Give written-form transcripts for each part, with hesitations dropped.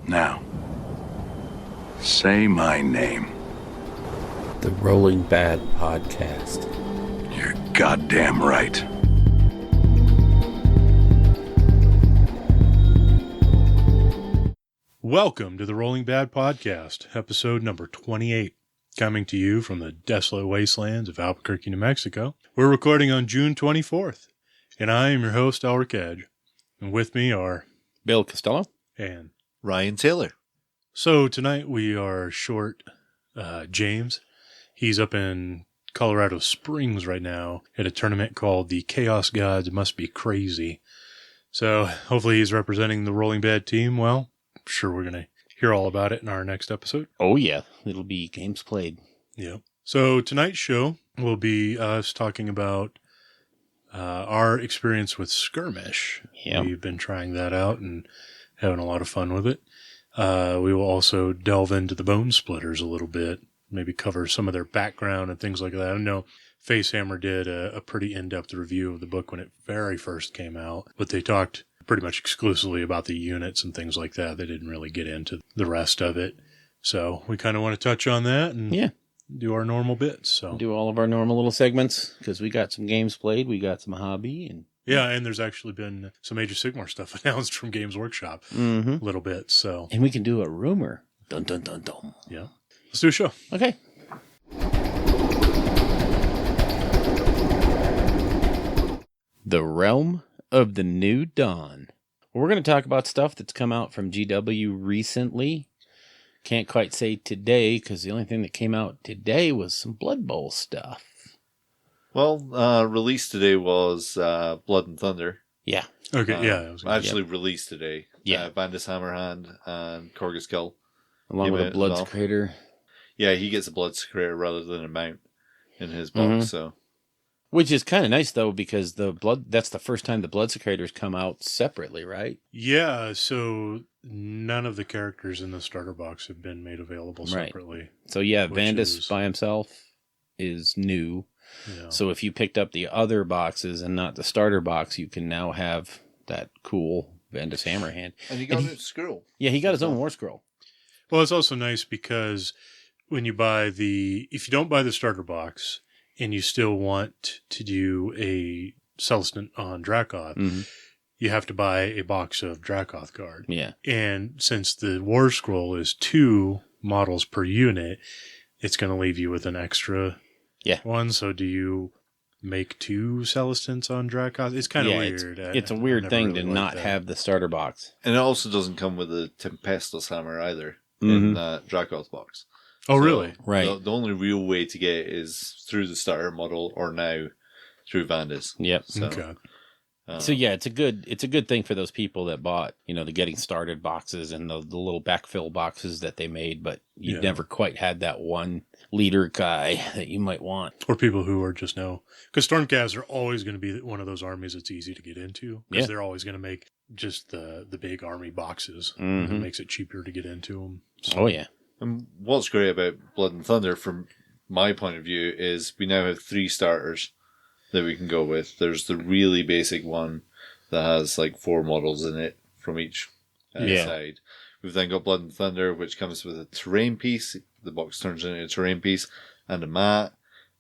Now, say my name. The Rolling Bad Podcast. You're goddamn right. Welcome to the Rolling Bad Podcast, episode number 28, coming to you from the desolate wastelands of Albuquerque, New Mexico. We're recording on June 24th, and I am your host, Elric Edge, and with me are Bill Costello and Ryan Taylor. So tonight we are short James. He's up in Colorado Springs right now at a tournament called the Chaos Gods Must Be Crazy. So hopefully he's representing the Rolling Bad team well. I'm sure we're going to hear all about it in our next episode. Oh, yeah. It'll be games played. Yeah. So tonight's show will be us talking about our experience with Skirmish. Yeah. We've been trying that out and having a lot of fun with it. We will also delve into the Bonesplittaz a little bit, maybe cover some of their background and things like that. I know Facehammer did a pretty in-depth review of the book when it very first came out, but they talked pretty much exclusively about the units and things like that. They didn't really get into the rest of it. So we kind of want to touch on that and do our normal bits. So do all of our normal little segments because we got some games played, we got some hobby, and yeah, and there's actually been some Age of Sigmar stuff announced from Games Workshop a little bit. So and we can do a rumor. Dun dun dun dun. Yeah, let's do a show. Okay. The Realm of the New Dawn. We're going to talk about stuff that's come out from GW recently. Can't quite say today because the only thing that came out today was some Blood Bowl stuff. Well, released today was Blood and Thunder. Yeah. Okay, yeah. Actually released today. Yeah. Vandus Hammerhand and Korgus Skull. Along with a Blood Secretor. Yeah, he gets a Blood Secretor rather than a mount in his box, so... Which is kind of nice, though, because that's the first time the Blood Secretors come out separately, right? Yeah, so none of the characters in the starter box have been made available separately. Right. So, yeah, Vandus by himself is new. Yeah. So if you picked up the other boxes and not the starter box, you can now have that cool Vandus Hammerhand. And he got a scroll. Yeah, he got his own War Scroll. Well, it's also nice because when you buy if you don't buy the starter box and you still want to do a Celestant on Dracoth, you have to buy a box of Dracoth card. Yeah. And since the War Scroll is 2 models per unit, it's going to leave you with an extra one. So do you make 2 Celestants on Dracoth? It's kind of weird. It's a weird thing to not have the starter box. And it also doesn't come with a Tempestus Hammer either in that Dracoth box. Oh, really? Right. The only real way to get it is through the starter model or now through Vandus. Yep. So, okay. So yeah, it's a good thing for those people that bought, the getting started boxes and the little backfill boxes that they made, but you never quite had that one leader guy that you might want. Or people who are just because Stormcats are always going to be one of those armies that's easy to get into because they're always going to make just the big army boxes. It makes it cheaper to get into them. So. Oh yeah. And what's great about Blood and Thunder, from my point of view, is we now have 3 starters that we can go with. There's the really basic one that has like 4 models in it from each side. We've then got Blood and Thunder, which comes with a terrain piece. The box turns into a terrain piece and a mat,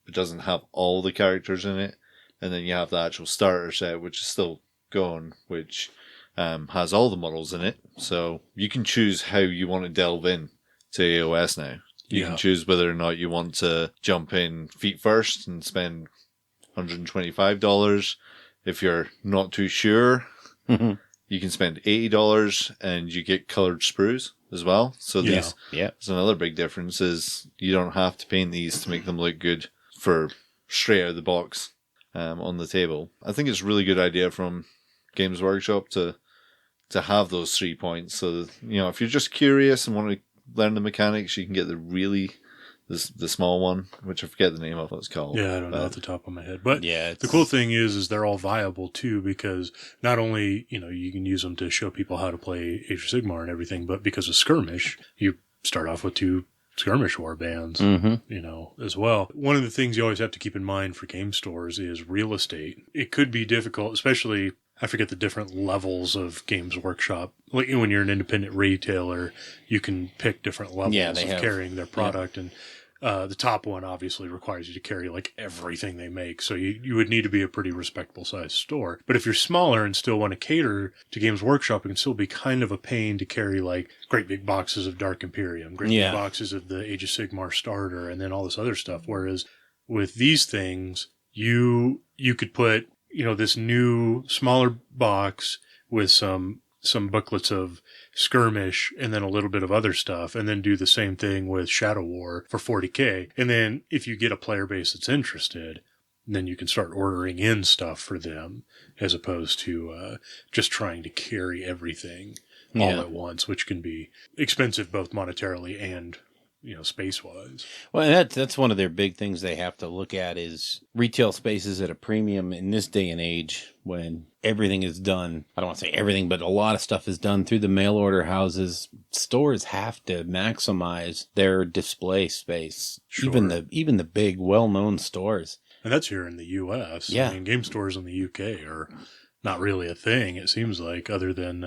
but doesn't have all the characters in it. And then you have the actual starter set, which is still going, which has all the models in it. So you can choose how you want to delve in to AOS now. You can choose whether or not you want to jump in feet first and spend $125. If you're not too sure, you can spend $80 and you get colored sprues as well. So there's another big difference is you don't have to paint these to make them look good for straight out of the box on the table. I think it's a really good idea from Games Workshop to have those 3 points. So that, if you're just curious and want to learn the mechanics, you can get the small one, which I forget the name of what it's called. Yeah, I don't know off the top of my head. But the cool thing is they're all viable too, because not only, you can use them to show people how to play Age of Sigmar and everything, but because of Skirmish, you start off with 2 Skirmish war bands, as well. One of the things you always have to keep in mind for game stores is real estate. It could be difficult, especially I forget the different levels of Games Workshop. Like when you're an independent retailer, you can pick different levels of carrying their product. And the top one obviously requires you to carry like everything they make. So you would need to be a pretty respectable sized store. But if you're smaller and still want to cater to Games Workshop, it can still be kind of a pain to carry like great big boxes of Dark Imperium, great big boxes of the Age of Sigmar starter, and then all this other stuff. Whereas with these things, you could put, this new smaller box with some booklets of Skirmish and then a little bit of other stuff, and then do the same thing with Shadow War for $40K. And then if you get a player base that's interested, then you can start ordering in stuff for them as opposed to just trying to carry everything all at once, which can be expensive both monetarily and space-wise. Well, and that's one of their big things they have to look at is retail spaces at a premium in this day and age when everything is done. I don't want to say everything, but a lot of stuff is done through the mail order houses. Stores have to maximize their display space. Sure. Even the big, well-known stores. And that's here in the U.S. Yeah. I mean, game stores in the U.K. are not really a thing, it seems like, other than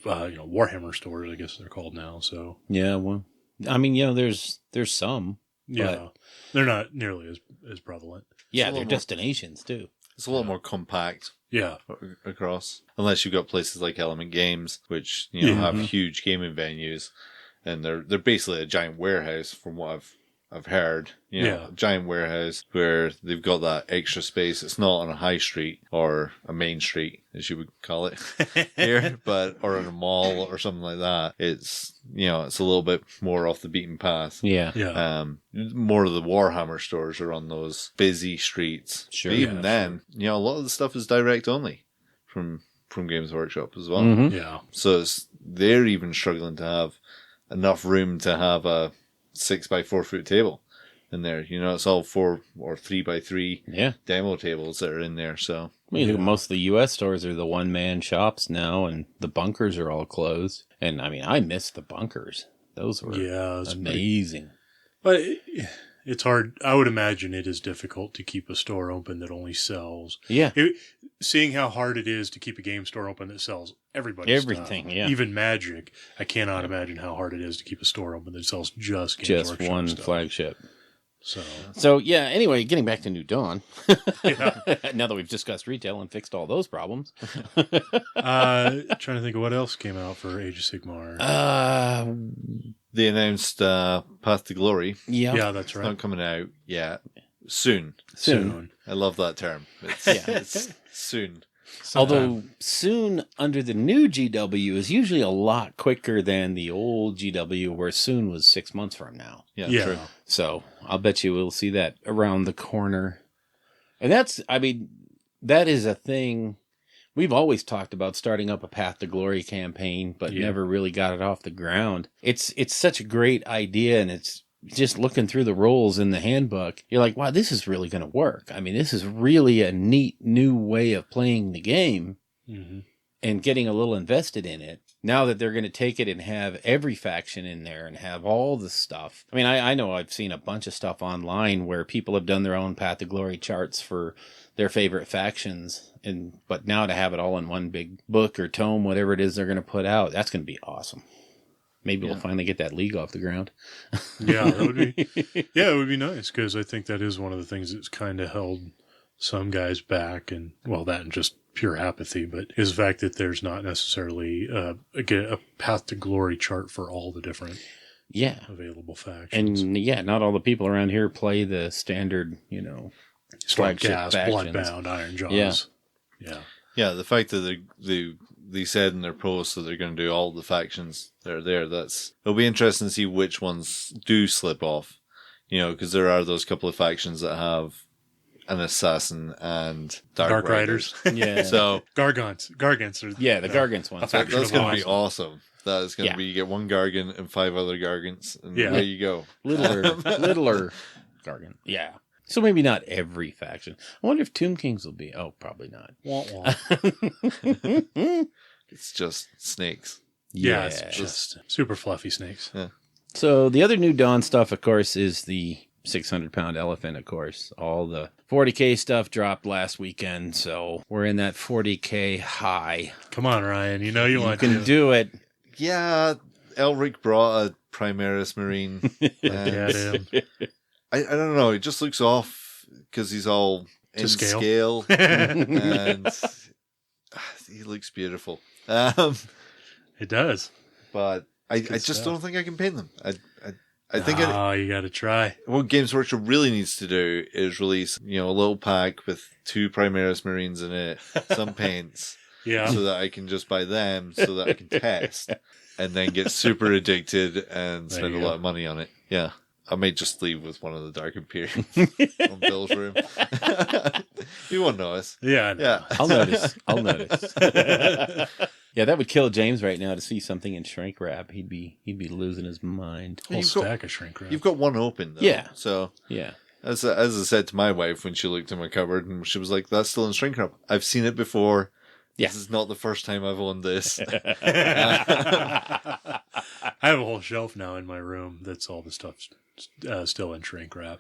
Warhammer stores, I guess they're called now. So yeah, well, I mean, there's some. Yeah, they're not nearly as prevalent. Yeah, they're destinations too. It's a little more compact. Yeah, across. Unless you've got places like Element Games, which have huge gaming venues, and they're basically a giant warehouse, from what I've heard. A giant warehouse where they've got that extra space. It's not on a high street or a main street, as you would call it here, or in a mall or something like that. It's it's a little bit more off the beaten path. Yeah. More of the Warhammer stores are on those busy streets. Sure. But even then, a lot of the stuff is direct only from Games Workshop as well. Mm-hmm. Yeah. So they're even struggling to have enough room to have a 6x4 foot table in there. It's all 4 or 3x3 demo tables that are in there. So I mean, most of the U.S. stores are the one-man shops now, and the bunkers are all closed. And I mean, I miss the bunkers. Those were amazing. But it's hard. I would imagine it is difficult to keep a store open that only sells. Yeah. Seeing how hard it is to keep a game store open that sells everything. Stuff, even Magic, I cannot imagine how hard it is to keep a store open that sells just Games Just Workshop one stuff. flagship. So yeah, anyway, getting back to New Dawn. Yeah. Now that we've discussed retail and fixed all those problems. Trying to think of what else came out for Age of Sigmar. they announced Path to Glory. Yeah, that's right. It's not coming out yet. Soon. I love that term. It's soon. Although soon under the new GW is usually a lot quicker than the old GW, where soon was 6 months from now. Yeah. True. So I'll bet you we'll see that around the corner. And that is a thing. We've always talked about starting up a Path to Glory campaign, but never really got it off the ground. It's such a great idea, and it's just looking through the rules in the handbook, you're like, wow, this is really going to work. I mean, this is really a neat new way of playing the game and getting a little invested in it. Now that they're going to take it and have every faction in there and have all the stuff. I mean, I know I've seen a bunch of stuff online where people have done their own Path to Glory charts for their favorite factions. But now to have it all in one big book or tome, whatever it is they're going to put out, that's going to be awesome. Maybe we'll finally get that league off the ground. Yeah, that would be. Yeah, it would be nice because I think that is one of the things that's kind of held some guys back, and that and just pure apathy. But is the fact that there's not necessarily a Path to Glory chart for all the different available factions. And not all the people around here play the standard, Stormcast, Bloodbound, Iron Jaws. Yeah. The fact that they said in their post that they're going to do all the factions that are there. It'll be interesting to see which ones do slip off, because there are those couple of factions that have an assassin and Dark Riders. Yeah. So Gargants are the Gargants one. That's going to be awesome. That is going to be, you get one Gargant and 5 other Gargants, and there you go. Littler Gargant. Yeah. So maybe not every faction. I wonder if Tomb Kings will be. Oh, probably not. It's just snakes. Yeah, it's just super fluffy snakes. Yeah. So the other New Dawn stuff, of course, is the 600-pound elephant, of course. All the 40K stuff dropped last weekend, so we're in that 40K high. Come on, Ryan. You know you want can to. do it. Yeah, Elric brought a Primaris Marine. At him. I don't know. It just looks off because he's all To in scale. scale. And he looks beautiful. It does. But I just stuff. don't think I can paint them. I think you got to try. what Games Workshop really needs to do is release, a little pack with 2 Primaris Marines in it, some paints, Yeah. so that I can just buy them, so that I can test, and then get super addicted and There spend you a go. lot of money on it. Yeah. I may just leave with one of the Dark Imperium on Bill's room. You won't notice. Yeah. I know. Yeah. I'll notice. Yeah, that would kill James right now to see something in shrink wrap. He'd be losing his mind. Whole You've got- stack of shrink wrap. You've got one open, though. Yeah. So, Yeah. as I said to my wife when she looked in my cupboard, and she was like, that's still in shrink wrap. I've seen it before. Yeah. This is not the first time I've owned this. I have a whole shelf now in my room that's all the stuff still in shrink wrap.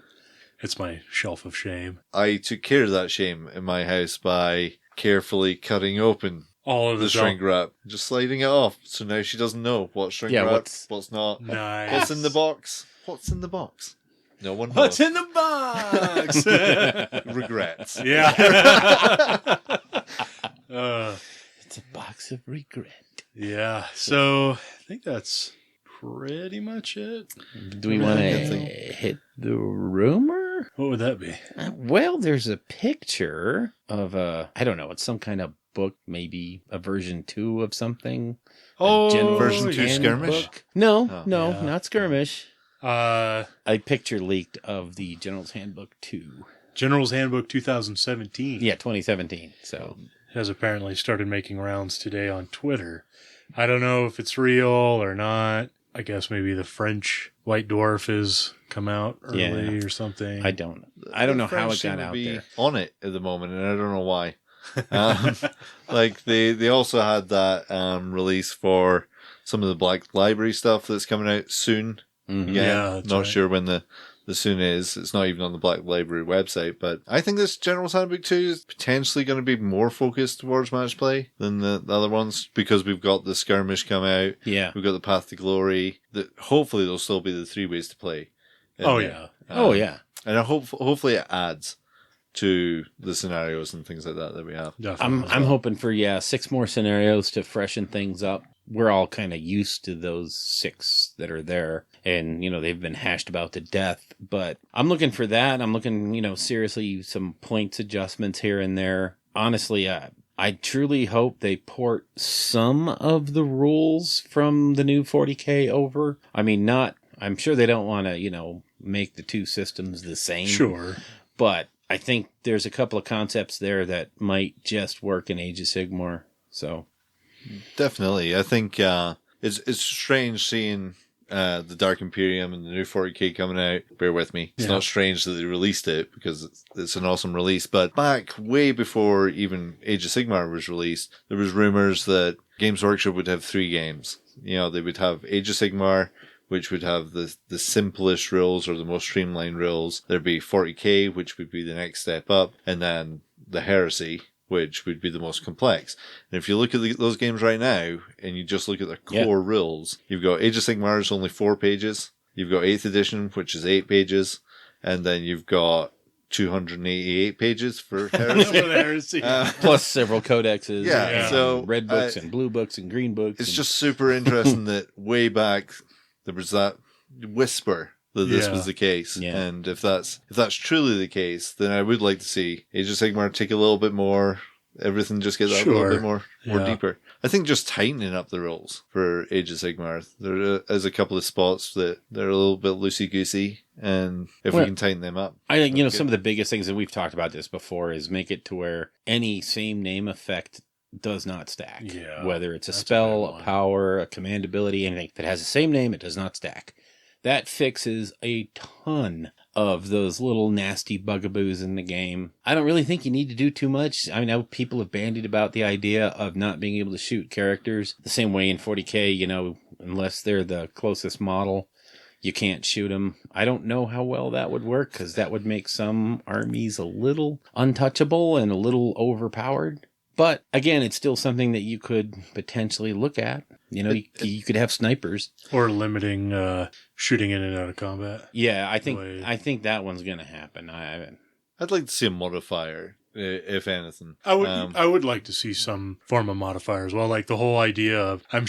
It's my shelf of shame. I took care of that shame in my house by carefully cutting open All of the the shrink wrap, just sliding it off. So now she doesn't know what's shrink Yeah, wrap, what's not. Nice. What's in the box? What's in the box? No one knows. What's in the box? Regrets. Yeah. It's a box of regret. Yeah. So I think that's pretty much it. Do we want to Anything. hit the rumor? What would that be? Well, there's a picture of I don't know, it's some kind of book, maybe a version 2 of something. Oh, A general Version 2 handbook. Skirmish? No, Oh. no, Yeah. not Skirmish. Uh, A picture leaked of the General's Handbook 2. General's Handbook 2017 Yeah, 2017. So, has apparently started making rounds today on Twitter. I don't know if it's real or not. I guess maybe the French White Dwarf has come out early Yeah. or something. I don't know how French it seem got to out be there. on it at the moment, and I don't know why. Like they also had that release for some of the Black Library stuff that's coming out soon. Mhm. Again, Yeah, that's not right. sure when the soon is. It's not even on the Black Library website, but I think this General's Handbook 2 is potentially going to be more focused towards match play than the other ones, because we've got the Skirmish come out. Yeah. We've got the Path to Glory. Hopefully there'll still be the 3 ways to play. Oh, yeah. Oh, yeah. And hopefully it adds to the scenarios and things like that we have. Definitely. I'm hoping for 6 more scenarios to freshen things up. We're all kind of used to those 6 that are there, and they've been hashed about to death. But I'm looking for that. I'm looking, seriously, some points adjustments here and there. Honestly, I truly hope they port some of the rules from the new 40K over. I mean, I'm sure they don't want to, make the 2 systems the same. Sure. But I think there's a couple of concepts there that might just work in Age of Sigmar. So, Definitely. I think it's strange seeing the Dark Imperium and the new 40K coming out. Bear with me. It's Yeah. not strange that they released it, because it's an awesome release. But back way before even Age of Sigmar was released, there was rumors that Games Workshop would have 3 games. They would have Age of Sigmar, which would have the simplest rules or the most streamlined rules. There'd be 40K, which would be the next step up, and then the Heresy, which would be the most complex. And if you look at those games right now, and you just look at their core rules, you've got Age of Sigmar is only 4 pages. You've got 8th edition, which is 8 pages. And then you've got 288 pages for Heresy. plus several codexes. Yeah, and so, red books and blue books and green books. It's and- just super interesting that way back there was that whisper that this Yeah. was the case. Yeah. And if that's truly the case, then I would like to see Age of Sigmar take a little bit more, everything just get that a little Sure. bit more Yeah. deeper. I think just tightening up the rules for Age of Sigmar. There is a couple of spots that they're a little bit loosey-goosey, and if we Well, can tighten them up. I think, that's some good. of the biggest things, and we've talked about this before, is make it to where any same name effect does not stack. Yeah, Whether it's a that's a spell, big a one. power, a command ability, anything. If it has the same name, it does not stack. That fixes a ton of those little nasty bugaboos in the game. I don't really think you need to do too much. I know people have bandied about the idea of not being able to shoot characters the same way in 40K, unless they're the closest model. You can't shoot them. I don't know how well that would work, because that would make some armies a little untouchable and a little overpowered. But again, it's still something that you could potentially look at. You know, you could have snipers. Or limiting shooting in and out of combat. Yeah, I think that one's going to happen. I'd like to see a modifier, if anything. I would like to see some form of modifier as well, like the whole idea of I'm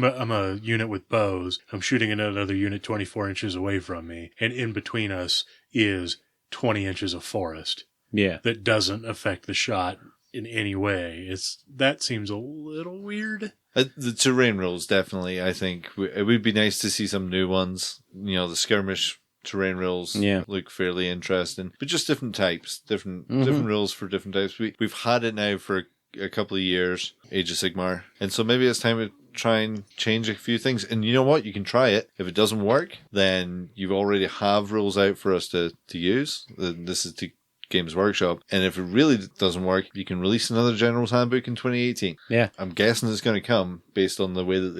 a unit with bows. I'm shooting at another unit 24 inches away from me, and in between us is 20 inches of forest. Yeah, that doesn't affect the shot in any way. That seems a little weird. The terrain rules, definitely. I think it would be nice to see some new ones. You know, the skirmish terrain rules look fairly interesting, but just different types, different rules for different types. We've had it now for a couple of years, Age of Sigmar, and so maybe it's time to try and change a few things. And you know what? You can try it. If it doesn't work, then you already have rules out for us to use. This is to Games Workshop, and if it really doesn't work, you can release another General's Handbook in 2018. Yeah, I'm guessing it's going to come based on the way that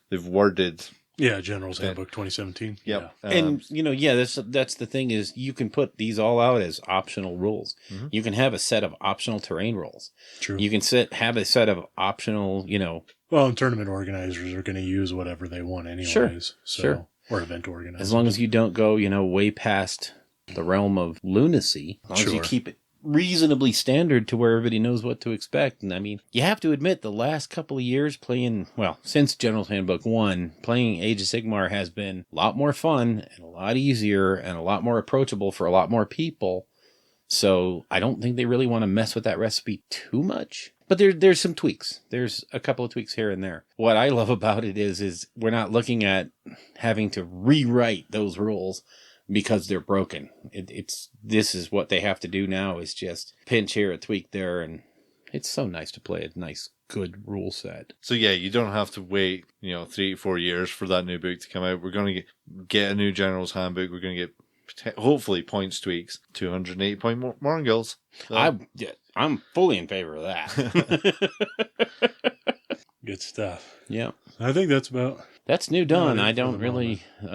they've worded. Yeah, General's Handbook 2017. Yep. Yeah. And that's the thing, is you can put these all out as optional rules. Mm-hmm. You can have a set of optional terrain rules. True. You can have a set of optional, Well, and tournament organizers are going to use whatever they want anyways. Sure. Or event organizers. As long as you don't go, way past the realm of lunacy, as long as you keep it reasonably standard to where everybody knows what to expect. And I mean, you have to admit, the last couple of years since General's Handbook 1, playing Age of Sigmar has been a lot more fun and a lot easier and a lot more approachable for a lot more people. So I don't think they really want to mess with that recipe too much. But there's some tweaks. There's a couple of tweaks here and there. What I love about it is we're not looking at having to rewrite those rules because they're broken. This is what they have to do now, is just pinch here, a tweak there, and it's so nice to play a nice, good rule set. So yeah, you don't have to wait, 3 to 4 years for that new book to come out. We're going to get a new General's Handbook. We're going to get hopefully points tweaks, 280 point Morangulls. So. I'm fully in favor of that. Good stuff. Yeah, I think that's New Dawn. I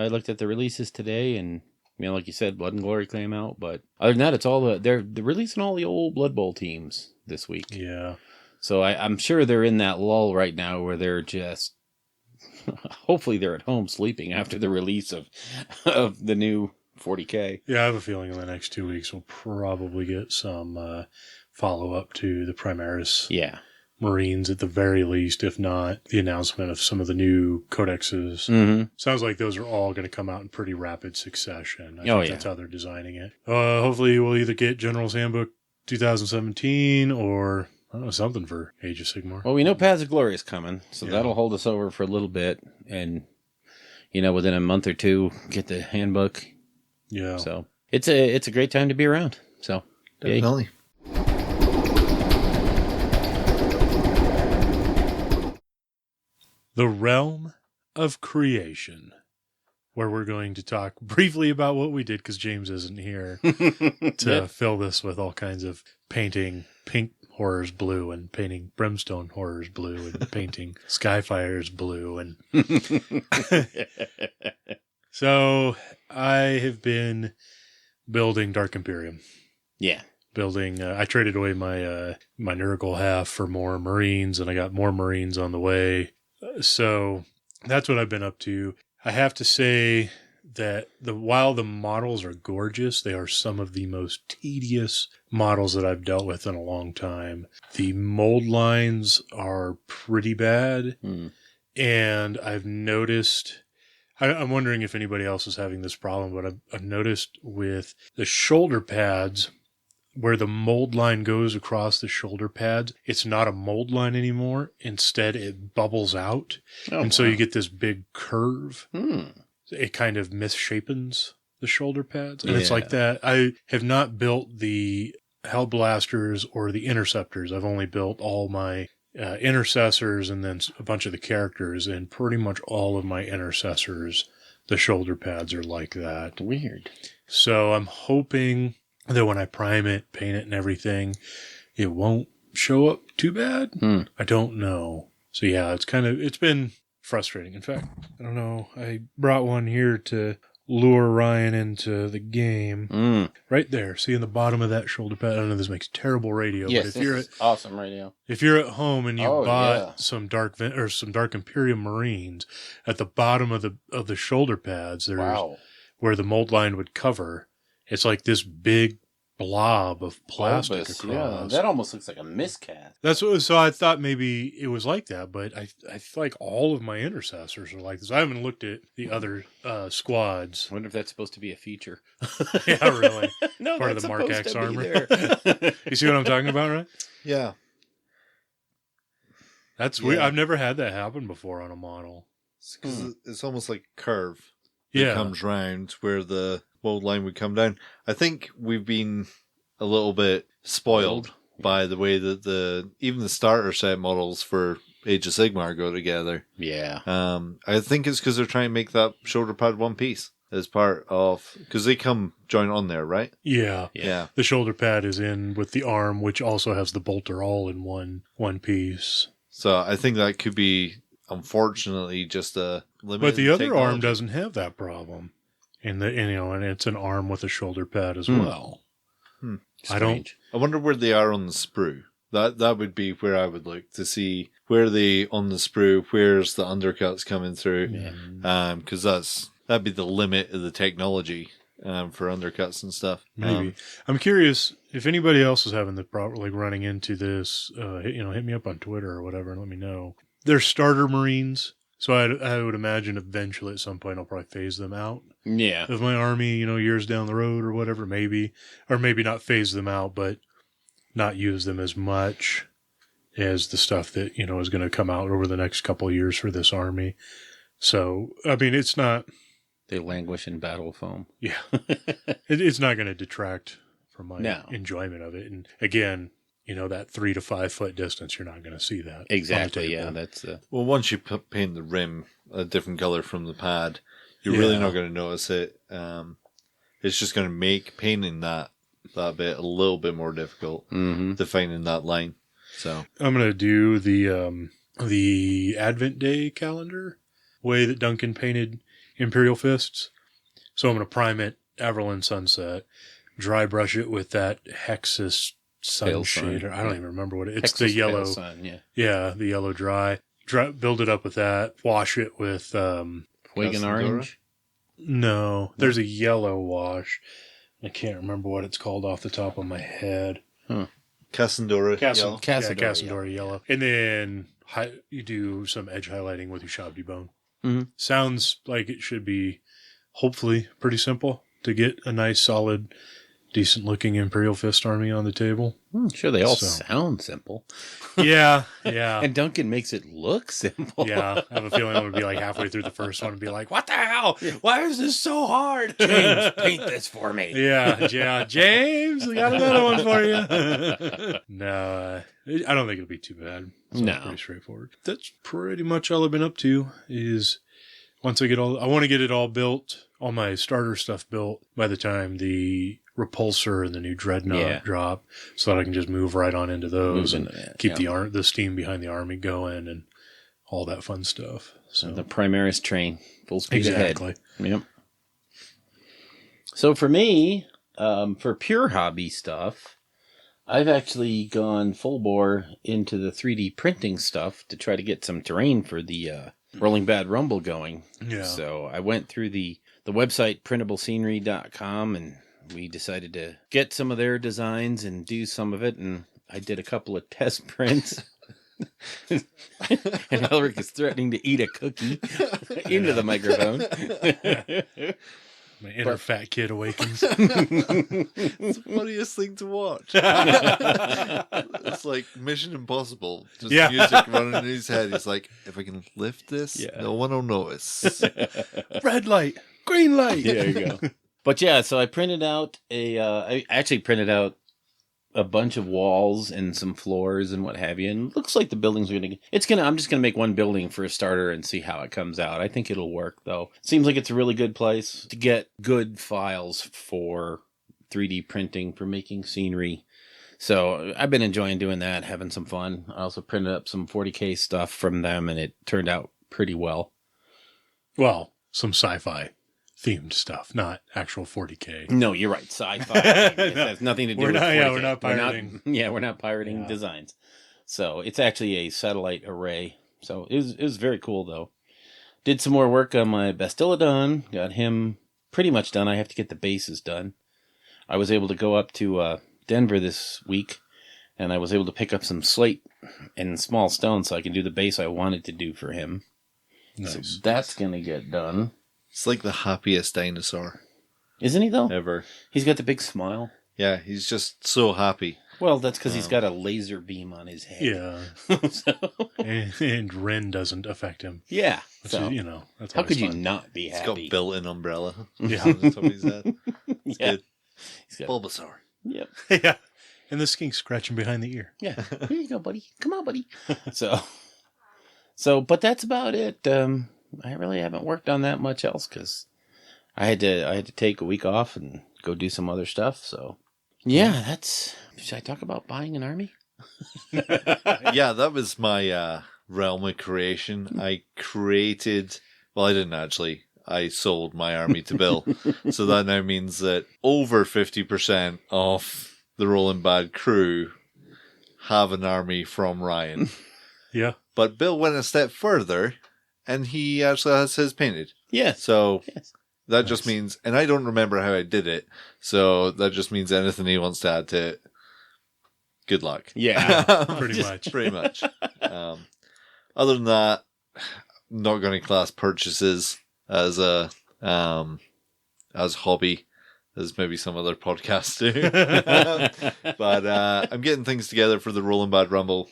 looked at the releases today, and like you said, Blood and Glory came out, but other than that, it's all they're releasing all the old Blood Bowl teams this week. Yeah. So I'm sure they're in that lull right now where they're just, hopefully they're at home sleeping after the release of the new 40K. Yeah, I have a feeling in the next 2 weeks we'll probably get some follow-up to the Primaris Marines at the very least, if not the announcement of some of the new codexes. Mm-hmm. Sounds like those are all going to come out in pretty rapid succession. I think that's how they're designing it. Hopefully we'll either get General's Handbook 2017 or something for Age of Sigmar. Well, we know Paths of Glory is coming, so that'll hold us over for a little bit, and within a month or two, get the handbook. Yeah. So it's a great time to be around. So definitely. The Realm of Creation, where we're going to talk briefly about what we did, because James isn't here to fill this with all kinds of painting pink horrors blue and painting brimstone horrors blue and painting skyfires blue. And so I have been building Dark Imperium. Yeah. I traded away my Nurgle half for more Marines, and I got more Marines on the way. So that's what I've been up to. I have to say that while the models are gorgeous, they are some of the most tedious models that I've dealt with in a long time. The mold lines are pretty bad, and I've noticed... I'm wondering if anybody else is having this problem, but I've noticed with the shoulder pads, where the mold line goes across the shoulder pads, it's not a mold line anymore. Instead, it bubbles out. So you get this big curve. It kind of misshapens the shoulder pads. And it's like that. I have not built the Hellblasters or the Interceptors. I've only built all my Intercessors and then a bunch of the characters. And pretty much all of my Intercessors, the shoulder pads are like that. Weird. So I'm hoping that when I prime it, paint it and everything, it won't show up too bad. I don't know. So yeah, it's been frustrating. In fact, I don't know. I brought one here to lure Ryan into the game. Right there. See in the bottom of that shoulder pad. I don't know, this makes terrible radio. Yes, but this is awesome radio. if you're at home and you bought yeah. some Dark Imperium Marines, at the bottom of the shoulder pads, there's where the mold line would cover. It's like this big blob of plastic across. Yeah, that almost looks like a miscast. So I thought maybe it was like that, but I feel like all of my intercessors are like this. I haven't looked at the other squads. I wonder if that's supposed to be a feature. Yeah, really. No, part of the Mark supposed X to be armor. there. You see what I'm talking about, right? Yeah. That's weird. I've never had that happen before on a model. Because it's almost like a curve. Yeah. It comes round where the mold line would come down. I think we've been a little bit spoiled by the way that even the starter set models for Age of Sigmar go together. Yeah. I think it's because they're trying to make that shoulder pad one piece as part of, because they come joint on there, right? Yeah. Yeah. The shoulder pad is in with the arm, which also has the bolter all in one piece. So I think that could be, unfortunately, just a limited But the other technology. arm doesn't have that problem. And it's an arm with a shoulder pad as well. Strange. I wonder where they are on the sprue. That would be where I would look to see where they on the sprue, where's the undercuts coming through. Yeah. Because that'd be the limit of the technology for undercuts and stuff. Maybe. I'm curious if anybody else is having the problem, like running into this, hit me up on Twitter or whatever and let me know. They're starter Marines. So I would imagine eventually at some point I'll probably phase them out Yeah. of my army, years down the road or whatever, maybe. Or maybe not phase them out, but not use them as much as the stuff that, is going to come out over the next couple of years for this army. So, I mean, it's not... They languish in battle foam. Yeah. It's not going to detract from my No. enjoyment of it. And again, that 3 to 5 foot distance, you're not going to see that. Exactly, on the table. yeah. That's Well, once you paint the rim a different color from the pad, you're really not going to notice it. It's just going to make painting that bit a little bit more difficult, defining that line. So I'm going to do the Advent Day calendar way that Duncan painted Imperial Fists. So I'm going to prime it, Averland Sunset, dry brush it with that Hexus Sun Pale sun. shader. I don't even remember what it's Hexus the yellow. Pale Sun, yeah. Yeah, the yellow dry. Build it up with that. Wash it with Fuegan Casandora? Orange. no. There's a yellow wash. I can't remember what it's called off the top of my head. Casandora yellow. Casandora yellow. And then you do some edge highlighting with your Shabdi bone. Mhm. Sounds like it should be, hopefully, pretty simple to get a nice, solid, decent-looking Imperial Fist army on the table. Sure, they all So. sound simple. Yeah. And Duncan makes it look simple. Yeah, I have a feeling I'm going to be like halfway through the first one and be like, what the hell? Why is this so hard? James, paint this for me. Yeah, James, I got another one for you. No, I don't think it'll be too bad. No. Pretty straightforward. That's pretty much all I've been up to is once I want to get it all built, all my starter stuff built by the time the Repulsor and the new Dreadnought drop, so that I can just move right on into those and keep the steam behind the army going and all that fun stuff. So The Primaris train, full speed exactly. ahead. Yep. So for me, for pure hobby stuff, I've actually gone full bore into the 3D printing stuff to try to get some terrain for the Rolling Bad Rumble going. Yeah. So I went through the website printablescenery.com and we decided to get some of their designs and do some of it. And I did a couple of test prints. And Elric is threatening to eat a cookie into the microphone. My inner fat kid awakens. It's the funniest thing to watch. It's like Mission Impossible. Just music running in his head. He's like, if I can lift this, no one will notice. Red light, green light. There you go. But yeah, so I printed out I actually printed out a bunch of walls and some floors and what have you. And it looks like the building's I'm just going to make one building for a starter and see how it comes out. I think it'll work though. Seems like it's a really good place to get good files for 3D printing, for making scenery. So I've been enjoying doing that, having some fun. I also printed up some 40K stuff from them and it turned out pretty well. Well, some sci-fi themed stuff, not actual 40K. No, you're right. Sci-fi. It has nothing to do with 40K. We're not pirating. We're not pirating designs. So it's actually a satellite array. So it was very cool, though. Did some more work on my Battletome. Got him pretty much done. I have to get the bases done. I was able to go up to Denver this week, and I was able to pick up some slate and small stone so I can do the base I wanted to do for him. Nice. So that's going to get done. It's like the happiest dinosaur Isn't he, though? ever. He's got the big smile. Yeah, he's just so happy. Well, that's because he's got a laser beam on his head. Yeah. So, and Ren doesn't affect him. yeah. Which So, is, that's how always could you fun. not be He's happy? got built-in umbrella. Yeah. on the top of his head. It's Yeah. good. He's got, Bulbasaur. yep. Yeah. And the skink scratching behind the ear. Yeah. Here you go, buddy. Come on, buddy. But that's about it. I really haven't worked on that much else because I had to take a week off and go do some other stuff. So, yeah, that's. Should I talk about buying an army? Yeah, that was my realm of creation. I created... Well, I didn't actually. I sold my army to Bill. So that now means that over 50% of the Rolling Bad crew have an army from Ryan. Yeah. But Bill went a step further, and he actually has his painted. Yes. So Yes. that just means... And I don't remember how I did it, so that just means anything he wants to add to it, good luck. Yeah. Pretty much. Pretty much. Other than that, not going to class purchases as a as hobby, as maybe some other podcasts do. But I'm getting things together for the Rolling Bad Rumble,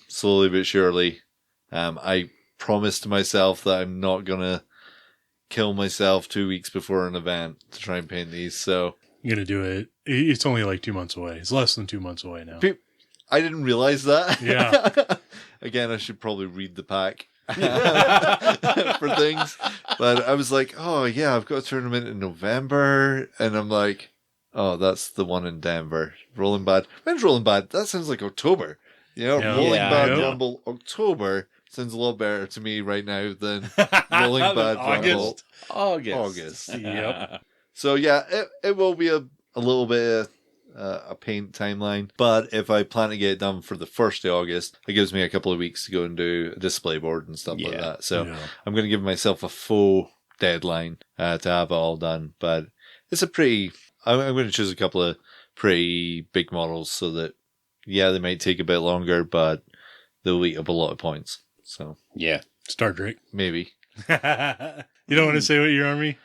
slowly but surely. I promised to myself that I'm not going to kill myself 2 weeks before an event to try and paint these. So I'm going to do it. It's only like 2 months away. It's less than 2 months away now. I didn't realize that. Yeah. Again, I should probably read the pack for things. But I was like, oh, yeah, I've got a tournament in November. And I'm like, oh, that's the one in Denver. Rolling Bad. When's Rolling Bad? That sounds like October. Yeah. Rolling Bad Yeah. Rumble October sounds a lot better to me right now than Rolling Bad Rumble August. Yep. So, yeah, it will be a little bit a paint timeline. But if I plan to get it done for the 1st of August, it gives me a couple of weeks to go and do a display board and stuff like that. So Yeah. I'm going to give myself a full deadline to have it all done. But it's a pretty... I'm going to choose a couple of pretty big models so that, yeah, they might take a bit longer, but they'll eat up a lot of points. So Yeah. Star Drake. maybe. You don't want to say what your army?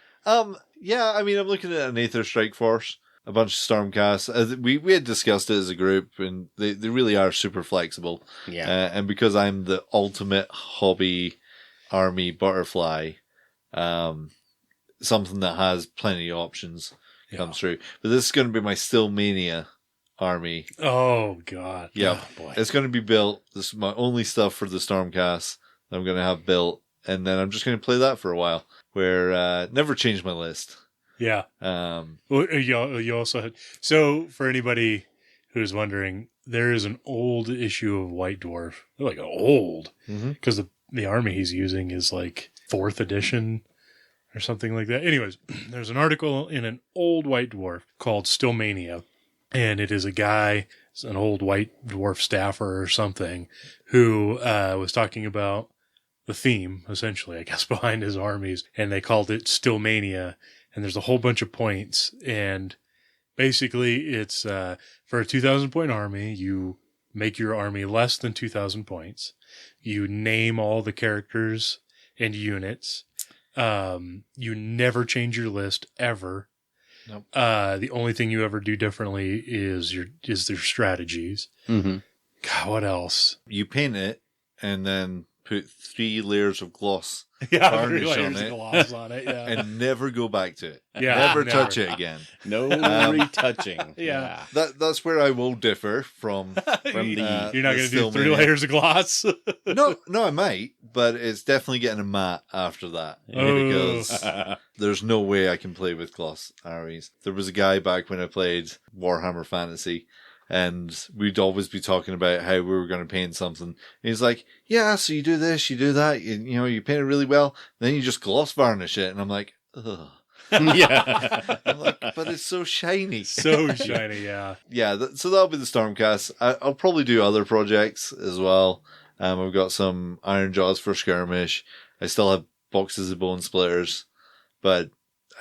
Yeah, I mean, I'm looking at an Aether Strike Force, a bunch of Stormcasts. We had discussed it as a group, and they really are super flexible. Yeah. And because I'm the ultimate hobby army butterfly, something that has plenty of options comes through. But this is going to be my Stillmania army. Oh, God. Yeah, Oh, boy. it's going to be built. This is my only stuff for the Stormcast that I'm going to have built, and then I'm just going to play that for a while. Where never change my list. Yeah. Um, Well, you also had... So, for anybody who's wondering, there is an old issue of White Dwarf. Like, old. Because the army he's using is like 4th edition or something like that. Anyways, there's an article in an old White Dwarf called Stillmania. And it is a guy, an old White Dwarf staffer or something, who was talking about the theme, essentially, I guess, behind his armies. And they called it Stillmania. And there's a whole bunch of points. And basically, it's for a 2,000 point army, you make your army less than 2,000 points. You name all the characters and units. You never change your list ever. Nope. The only thing you ever do differently is their strategies. Mm-hmm. God, what else? you paint it and then put 3 layers of gloss Yeah, varnish layers on of it gloss on it. Yeah, and never go back to it. Yeah, never never. touch it again. No retouching. Yeah. That's where I will differ from From the You're not going to do 3 Stillmania. layers of gloss. No, I might, but it's definitely getting a matte after that because there's no way I can play with gloss armies. There was a guy back when I played Warhammer Fantasy, And we'd always be talking about how we were going to paint something. And he's like, yeah, so you do this, you do that, you paint it really well, then you just gloss varnish it. And I'm like, ugh. Yeah. I'm like, but it's so shiny. So shiny, yeah. Yeah, so that'll be the Stormcast. I'll probably do other projects as well. I've got some Iron Jaws for Skirmish. I still have boxes of Bone Splitters, but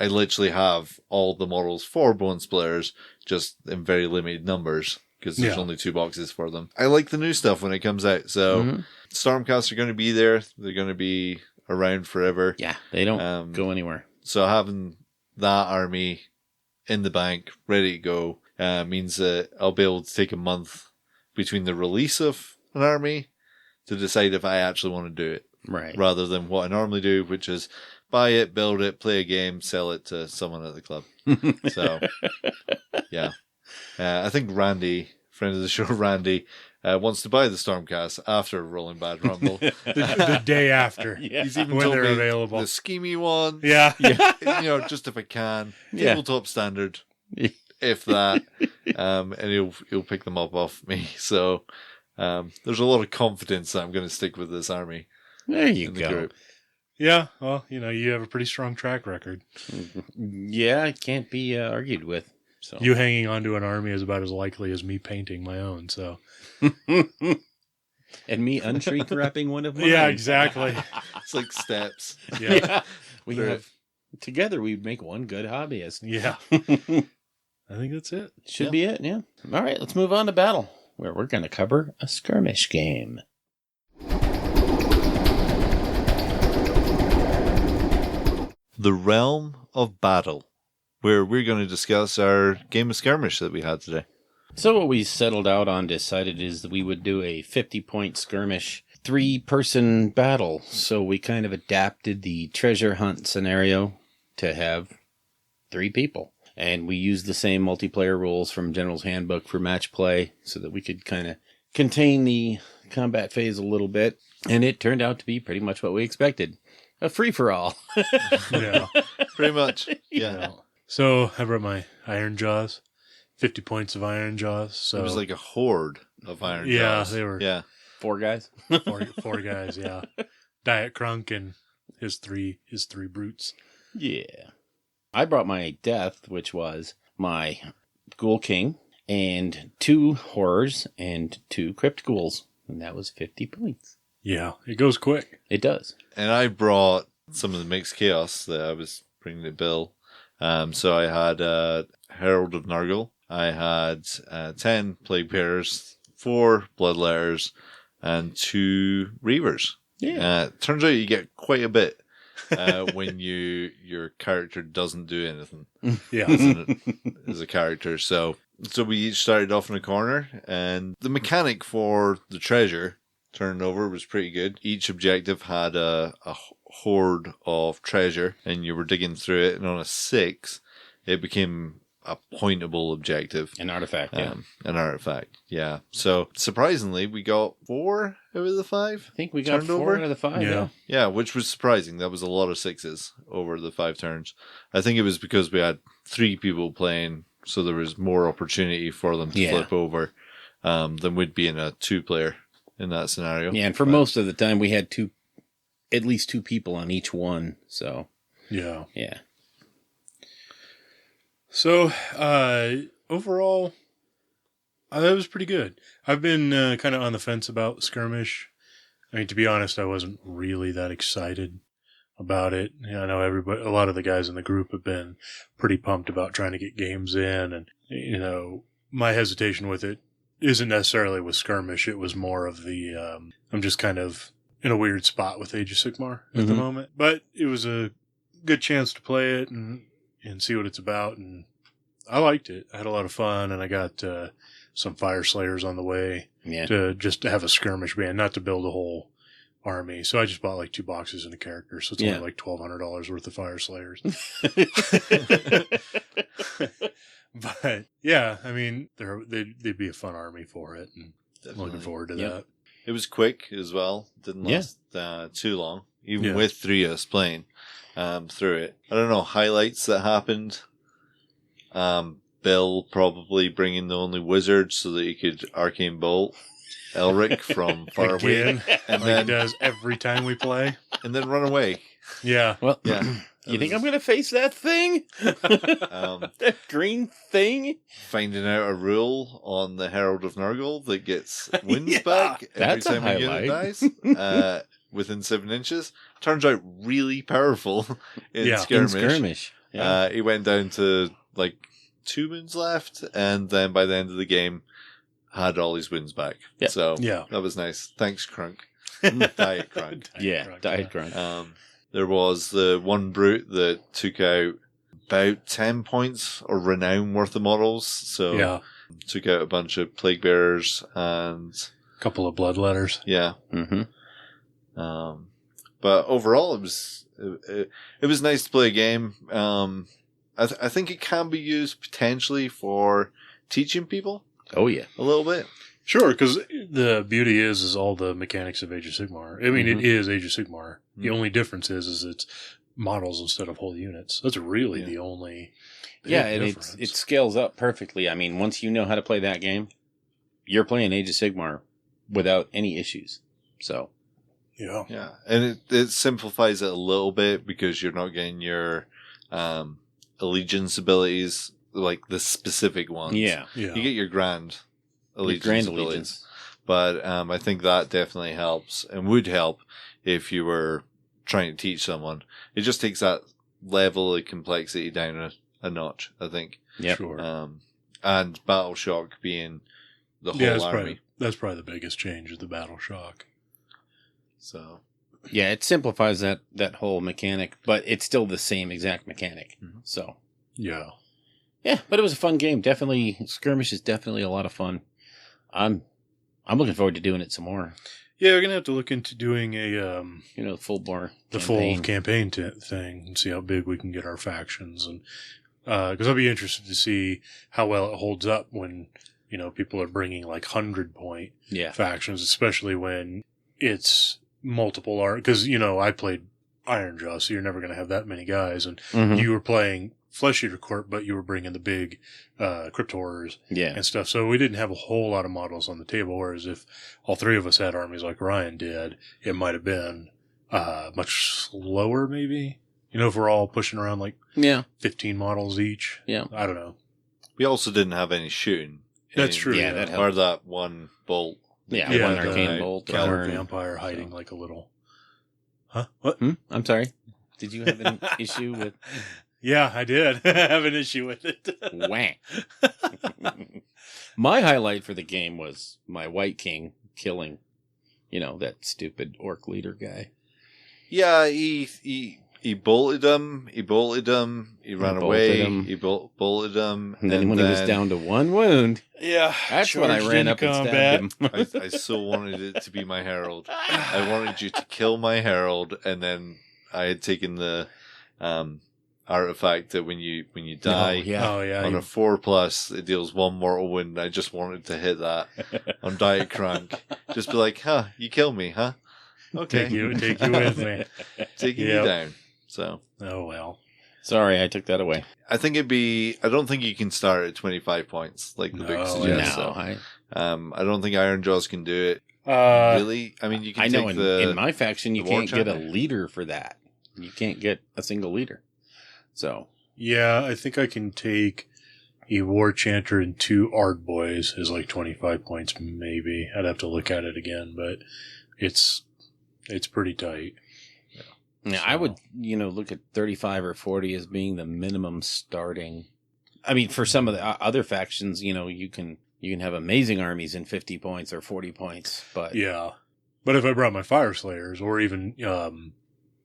I literally have all the models for Bone Splitters, just in very limited numbers, because there's only 2 boxes for them. I like the new stuff when it comes out, so Stormcasts are going to be there. They're going to be around forever. Yeah, they don't go anywhere. So having that army in the bank, ready to go, means that I'll be able to take a month between the release of an army to decide if I actually want to do it. Right. Rather than what I normally do, which is buy it, build it, play a game, sell it to someone at the club. So, yeah. I think Randy, friend of the show, Randy, wants to buy the Stormcast after Rolling Bad Rumble. the day after. Yeah. He's even When told they're me available. the schemy one. Yeah. Just if I can. Yeah. Tabletop standard, if that. And he'll pick them up off me. So, there's a lot of confidence that I'm going to stick with this army. There you in the go. group. Yeah, well, you have a pretty strong track record. Yeah, it can't be argued with. So You hanging on to an army is about as likely as me painting my own, so. And me unshrink wrapping one of mine. Yeah, exactly. It's like steps. Yeah. Yeah. We Right. have together we make one good hobbyist. Yeah. I think that's it. Should be it, yeah. All right, let's move on to battle, where we're going to cover a skirmish game. The Realm of Battle, where we're going to discuss our game of Skirmish that we had today. So what we settled out on, decided, is that we would do a 50-point skirmish 3-person battle. So we kind of adapted the treasure hunt scenario to have 3 people. And we used the same multiplayer rules from General's Handbook for match play so that we could kind of contain the combat phase a little bit. And it turned out to be pretty much what we expected. A free-for-all. Yeah. Pretty much. Yeah. So I brought my Iron Jaws, 50 points of Iron Jaws. So It was like a horde of Iron yeah, Jaws. they were 4 guys. four guys. Yeah, Diet Crunk and his three brutes. Yeah. I brought my death, which was my Ghoul King, and 2 horrors and 2 crypt ghouls. And that was 50 points. Yeah, it goes quick. It does. And I brought some of the mixed chaos that I was bringing to Bill. So I had Herald of Nurgle. I had 10 Plague Bearers, 4 Bloodletters, and 2 Reavers. Yeah. Turns out you get quite a bit when your character doesn't do anything Yeah, as a character. So we each started off in a corner, and the mechanic for the treasure turned over was pretty good. Each objective had a hoard of treasure, and you were digging through it, and on a 6, it became a pointable objective. An artifact, yeah. An artifact, yeah. So, surprisingly, we got 4 out of the 5. I think we got turned 4 over. out of the 5, Yeah. yeah. Yeah, which was surprising. That was a lot of 6s over the 5 turns. I think it was because we had 3 people playing, so there was more opportunity for them to flip over than would be in a 2-player in that scenario. Yeah, and for most of the time, we had at least 2 people on each one, so, yeah. yeah. So overall, that was pretty good. I've been kind of on the fence about Skirmish. I mean, to be honest, I wasn't really that excited about it. I know a lot of the guys in the group have been pretty pumped about trying to get games in, and my hesitation with it isn't necessarily with Skirmish. It was more of the I'm just kind of in a weird spot with Age of Sigmar at the moment. But it was a good chance to play it and see what it's about, and I liked it. I had a lot of fun, and I got some Fire Slayers on the way to have a skirmish band, not to build a whole army. So I just bought like 2 boxes and a character, so it's only like $1,200 worth of Fire Slayers. But yeah, I mean, they'd be a fun army for it, and I'm looking forward to that. It was quick as well. Didn't last too long, even with 3 of us playing through it. I don't know, highlights that happened. Bill probably bringing the only wizard so that he could arcane bolt Elric from far away, Again, and like then he does every time we play. and then run away. Yeah. Well, Yeah. you think I'm going to face that thing? That green thing? Finding out a rule on the Herald of Nurgle that gets wins Yeah, back every that's a time a unit highlight. dies within 7 inches. Turns out really powerful in Yeah. Skirmish. In Skirmish. Yeah. He went down to like 2 moons left, and then by the end of the game, had all his wins back. Yeah. So Yeah. that was nice. Thanks, Crunk. Diet Crunk. Diet Grunt. There was the one brute that took out about 10 points or renown worth of models. So Yeah. took out a bunch of plague bearers and A couple of bloodletters. yeah. Mm-hmm. But overall, it was nice to play a game. I think it can be used potentially for teaching people Oh, yeah. a little bit. Sure, because the beauty is all the mechanics of Age of Sigmar. I mean, Mhm. it is Age of Sigmar. The Mhm. only difference is it's models instead of whole units. That's really Yeah. the only big Yeah, and difference. it scales up perfectly. I mean, once you know how to play that game, you're playing Age of Sigmar without any issues. So, Yeah. Yeah, and it simplifies it a little bit because you're not getting your allegiance abilities, like the specific ones. yeah. Yeah. You get your grand allegiance Grand abilities. allegiance. But I think that definitely helps and would help if you were trying to teach someone. It just takes that level of complexity down a notch, I think. Yep. Sure. And Battle Shock being the whole Yeah, that's army. probably the biggest change is the battle shock. So Yeah, it simplifies that whole mechanic, but it's still the same exact mechanic. Mhm. So, Yeah. yeah, but it was a fun game. Definitely, Skirmish is definitely a lot of fun. I'm looking forward to doing it some more. Yeah, we're gonna have to look into doing a Full bore the full campaign thing and see how big we can get our factions, and because I'll be interested to see how well it holds up when people are bringing like 100-point Yeah. factions, especially when it's multiple art. Because I played Ironjaw, so you're never going to have that many guys, and Mhm. you were playing Flesh Eater Court, but you were bringing the big Crypt Horrors Yeah. and stuff. So we didn't have a whole lot of models on the table. Whereas if all three of us had armies like Ryan did, it might have been much slower, maybe. If we're all pushing around like Yeah. 15 models each. Yeah. I don't know. we also didn't have any shooting. That's true. Yeah, that helped. Or that one bolt. Yeah, Yeah, one the arcane bolt. Killer or- Vampire hiding like a little. Huh? What? I'm sorry. Did you have an issue with Yeah, I did have an issue with it. wah? My highlight for the game was my White King killing, that stupid orc leader guy. Yeah, he bolted him. He bolted him. He ran bolted away. him. He bolted him. And then when he was down to one wound, Yeah, that's when I ran up and stabbed him. I so wanted it to be my herald. I wanted you to kill my herald, and then I had taken the artifact that when you die Oh yeah. on a 4+, it deals 1 mortal wound. I just wanted to hit that on Diet Crank. Just be like, you kill me, huh? Okay, take you with me. taking Yep. you down. So Oh well. Sorry, I took that away. I think I don't think you can start at 25 points like the book No, suggests. No, So. I I don't think Ironjaws can do it. Uh, Really? I mean, you can I know take in my faction you the war can't get a chapter. leader for that. You can't get a single leader. So, Yeah, I think I can take a War Chanter and 2 Ard Boys is like 25 points, maybe. I'd have to look at it again, but it's pretty tight. yeah, I would, look at 35 or 40 as being the minimum starting. I mean, for some of the other factions, you can have amazing armies in 50 points or 40 points, but Yeah. But if I brought my Fire Slayers or even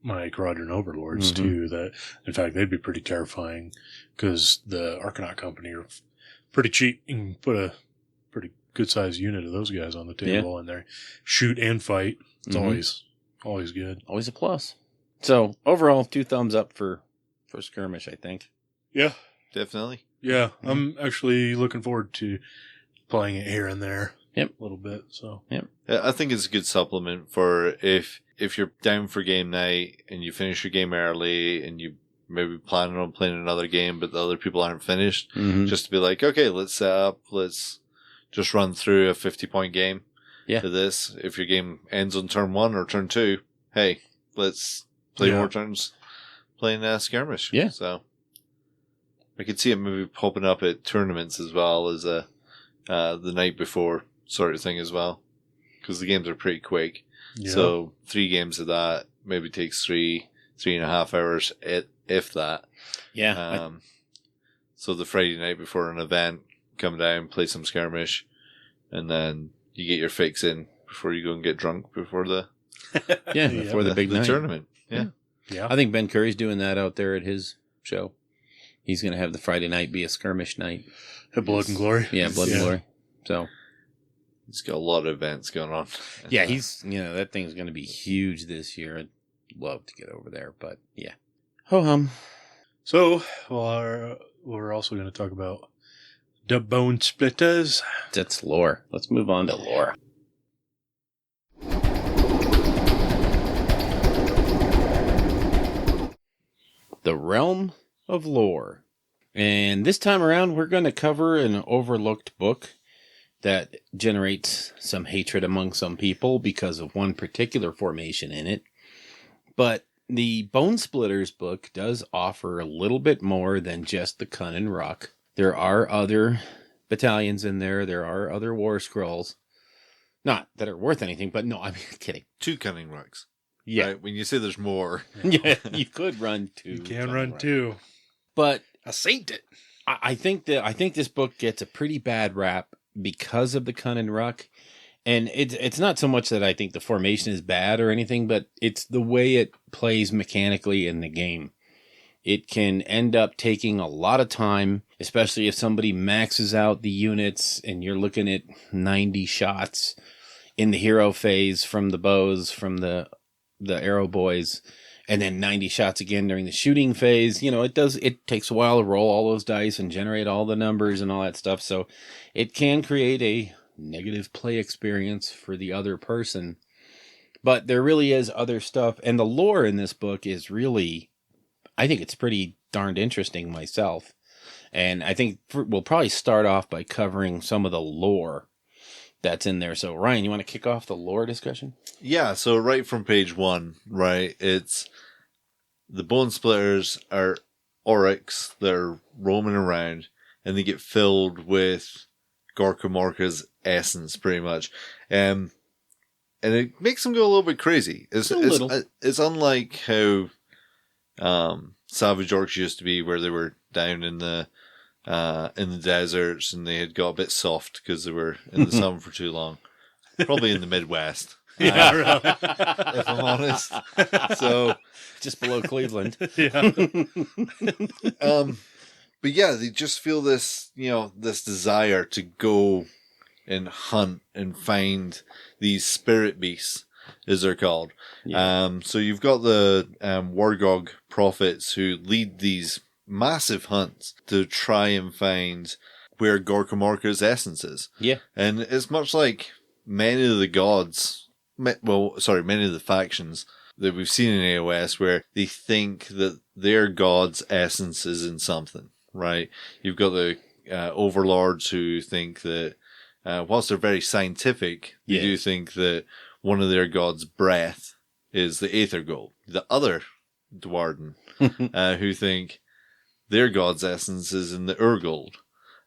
my Quadrant Overlords Mhm. too, that in fact they'd be pretty terrifying because the Arcanaut Company are pretty cheap. You can put a pretty good sized unit of those guys on the table and they shoot and fight. It's Mhm. always good. always a plus. So, overall, 2 thumbs up for Skirmish, I think. Yeah. Definitely. Yeah. I'm actually looking forward to playing it here and there. Yep. A little bit. So Yeah, I think it's a good supplement for if you're down for game night and you finish your game early and you maybe planning on playing another game, but the other people aren't finished. Mhm. Just to be like, okay, let's set up, let's just run through a 50-point game Yeah. to this. If your game ends on turn 1 or turn 2, hey, let's play more turns playing Skirmish. Yeah. So I could see it maybe popping up at tournaments as well as the night before sort of thing as well, because the games are pretty quick. Yeah. So 3 games of that maybe takes 3.5 hours, if that. Yeah. So the Friday night before an event, come down, play some Skirmish, and then you get your fix in before you go and get drunk before the Before the big night. tournament. Yeah. Yeah. I think Ben Curry's doing that out there at his show. He's going to have the Friday night be a skirmish night. Blood and Glory. Yeah, Blood and Glory. So, He's got a lot of events going on. yeah, that thing's going to be huge this year. I'd love to get over there, but yeah. Ho-hum. So, we're also going to talk about the Bonesplittaz. That's lore. Let's move on to lore. The Realm of Lore. And this time around, we're going to cover an overlooked book that generates some hatred among some people because of one particular formation in it. But the Bonesplittaz book does offer a little bit more than just the Kunnin Rukk. There are other battalions in there. There are other war scrolls. Not that are worth anything, but no, I'm kidding. 2 Kunnin Rukks. Yeah. Right? When you say there's more. Yeah, you could run 2. You can run 2. But I saint it. I think this book gets a pretty bad rap because of the Kunnin Rukk. And it's not so much that I think the formation is bad or anything, but it's the way it plays mechanically in the game. It can end up taking a lot of time, especially if somebody maxes out the units and you're looking at 90 shots in the hero phase from the bows, from the arrow boys, and then 90 shots again during the shooting phase. It takes a while to roll all those dice and generate all the numbers and all that stuff. So it can create a negative play experience for the other person. But there really is other stuff. And the lore in this book is really, I think it's pretty darned interesting myself. And I think we'll probably start off by covering some of the lore that's in there. So Ryan, you want to kick off the lore discussion? Yeah, so right from page 1, right, it's the Bonesplittaz are Oryx. They're roaming around, and they get filled with Gorka Morka's essence, pretty much. And it makes them go a little bit crazy. It's unlike how Savage Orcs used to be, where they were down in the deserts and they had got a bit soft because they were in the sun for too long. Probably in the Midwest. Yeah, If I'm honest. So just below Cleveland. Yeah. But yeah, they just feel this, this desire to go and hunt and find these spirit beasts, as they're called. Yeah. So you've got the Wargog prophets who lead these massive hunts to try and find where Gorka Morka's essence is. Yeah. And it's much like many of the gods, many of the factions that we've seen in AOS, where they think that their god's essence is in something, right? You've got the overlords who think that, whilst they're very scientific, they do think that one of their god's breath is the Aether Gold. The other Dwarden, who think their god's essence is in the Urgold.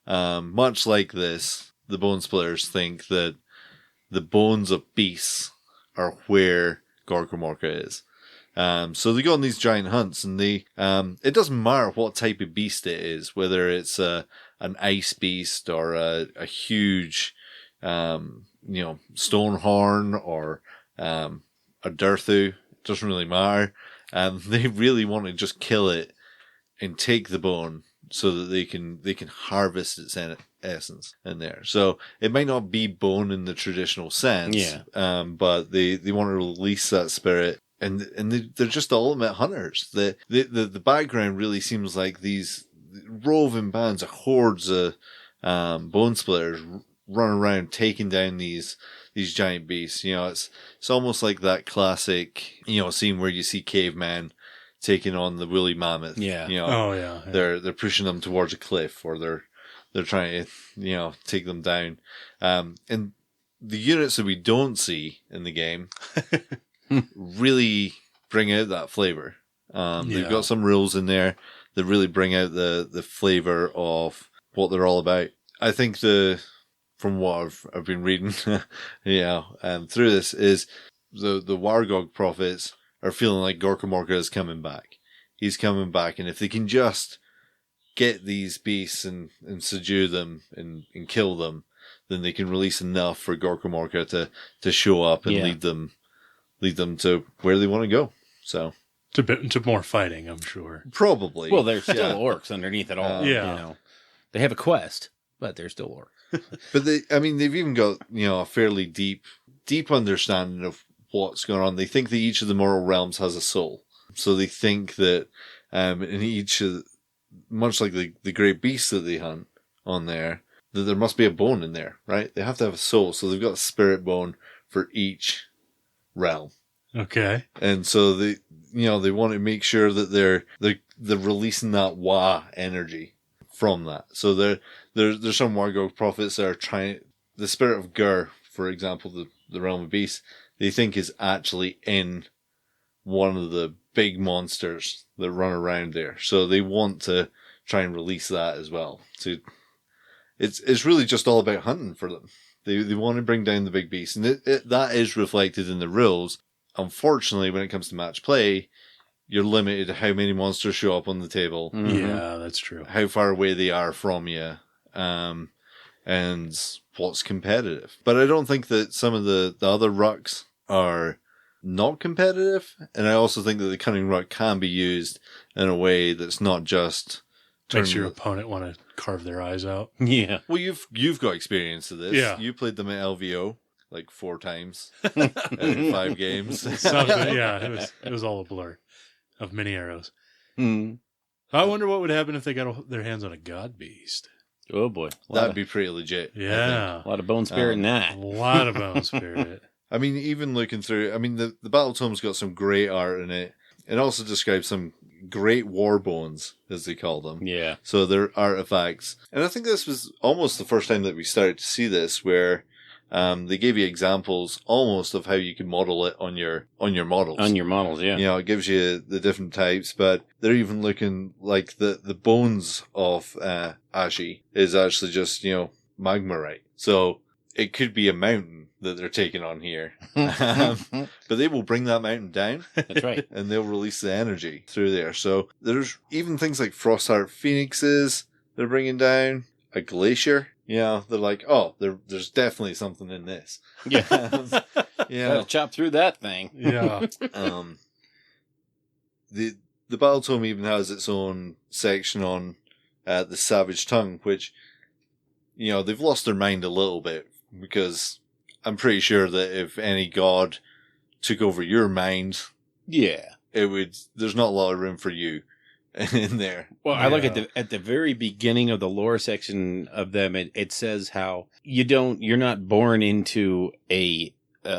Much like this, the Bonesplittaz think that the bones of beasts are where Gorka Morka is. So they go on these giant hunts, and it doesn't matter what type of beast it is, whether it's an ice beast or a huge, Stonehorn or a Dirthu. It doesn't really matter. They really want to just kill it and take the bone so that they can harvest its essence in there. So it might not be bone in the traditional sense, but they want to release that spirit, and they're just the ultimate hunters. The background really seems like these roving bands of hordes of Bonesplittaz run around taking down these giant beasts. It's almost like that classic scene where you see cavemen taking on the woolly mammoth. Yeah. You know, Oh, yeah. they're pushing them towards a cliff, or they're trying to, you know, take them down. And the units that we don't see in the game really bring out that flavor. They've got some rules in there that really bring out the flavor of what they're all about. I think from what I've been reading, through this is the Wargog prophets are feeling like Gorka Morka is coming back. He's coming back, and if they can just get these beasts and subdue them and kill them, then they can release enough for Gorka Morka to show up and lead them to where they want to go. So to more fighting, I'm sure. Probably. Well, they're still orcs underneath it all. Yeah. You know, they have a quest, but they're still orcs. But they've even got, you know, a fairly deep understanding of what's going on. They think that each of the mortal realms has a soul. So they think that in each of, much like the great beasts that they hunt on there, that there must be a bone in there, right? They have to have a soul. So they've got a spirit bone for each realm. Okay. And so they want to make sure that they're releasing that Wa energy from that. So there's some Wargog prophets that are trying, the spirit of Gur, for example, the realm of beasts, they think is actually in one of the big monsters that run around there. So they want to try and release that as well. So it's really just all about hunting for them. They want to bring down the big beast, and that is reflected in the rules. Unfortunately, when it comes to match play, you're limited to how many monsters show up on the table. Mm-hmm. Yeah, that's true. How far away they are from you, and what's competitive. But I don't think that some of the other rucks are not competitive, and I also think that the Kunnin Rukk can be used in a way that's not just Makes your opponent want to carve their eyes out. Yeah. Well, you've got experience of this. Yeah. You played them at LVO like 4 times out of 5 games. It was all a blur of mini arrows. Mm. I wonder what would happen if they got their hands on a god beast. Oh boy. That'd be pretty legit. Yeah. A lot of bone spirit in that. A lot of bone spirit. I mean, even looking through, the Battletome's got some great art in it. It also describes some great war bones, as they call them. Yeah. So they're artifacts. And I think this was almost the first time that we started to see this, where they gave you examples almost of how you can model it on your models. On your models, yeah. You know, it gives you the different types, but they're even looking like the bones of Ashi is actually just, you know, magmarite. So it could be a mountain that they're taking on here. But they will bring that mountain down. That's right. And they'll release the energy through there. So there's even things like Frostheart Phoenixes they're bringing down. A glacier. Yeah, they're like, oh, there's definitely something in this. Yeah. Yeah. Gotta chop through that thing. Yeah. The Battletome even has its own section on the Savage Tongue, which, you know, they've lost their mind a little bit, because I'm pretty sure that if any god took over your mind, Yeah. there's not a lot of room for you in there. Well, I look at the very beginning of the lore section of them. It says how you're not born into a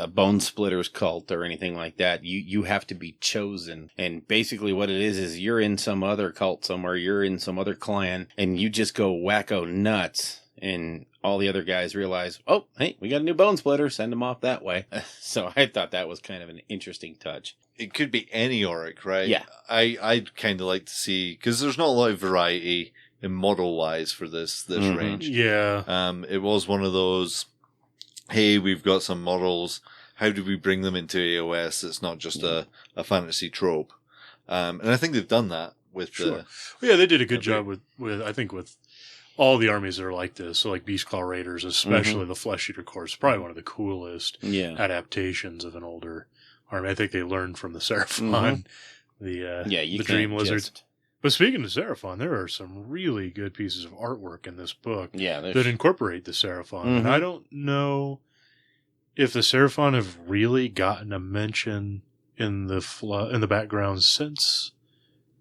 bone splitters cult or anything like that. You have to be chosen, and basically what it is you're in some other cult somewhere. You're in some other clan, and you just go wacko nuts. And all the other guys realize, oh, hey, we got a new bone splitter. Send them off that way. So I thought that was kind of an interesting touch. It could be any Auric, right? Yeah. I'd kind of like to see, because there's not a lot of variety in model-wise for this range. Yeah. It was one of those, hey, we've got some models. How do we bring them into AOS? It's not just a fantasy trope. And I think they've done that with Sure. Yeah, they did a good job with I think with all the armies that are like this. So like Beastclaw Raiders, especially the Flesh Eater Corps, is probably one of the coolest adaptations of an older army. I think they learned from the Seraphon, the Dream Lizards. But speaking of Seraphon, there are some really good pieces of artwork in this book that incorporate the Seraphon. And I don't know if the Seraphon have really gotten a mention in the background since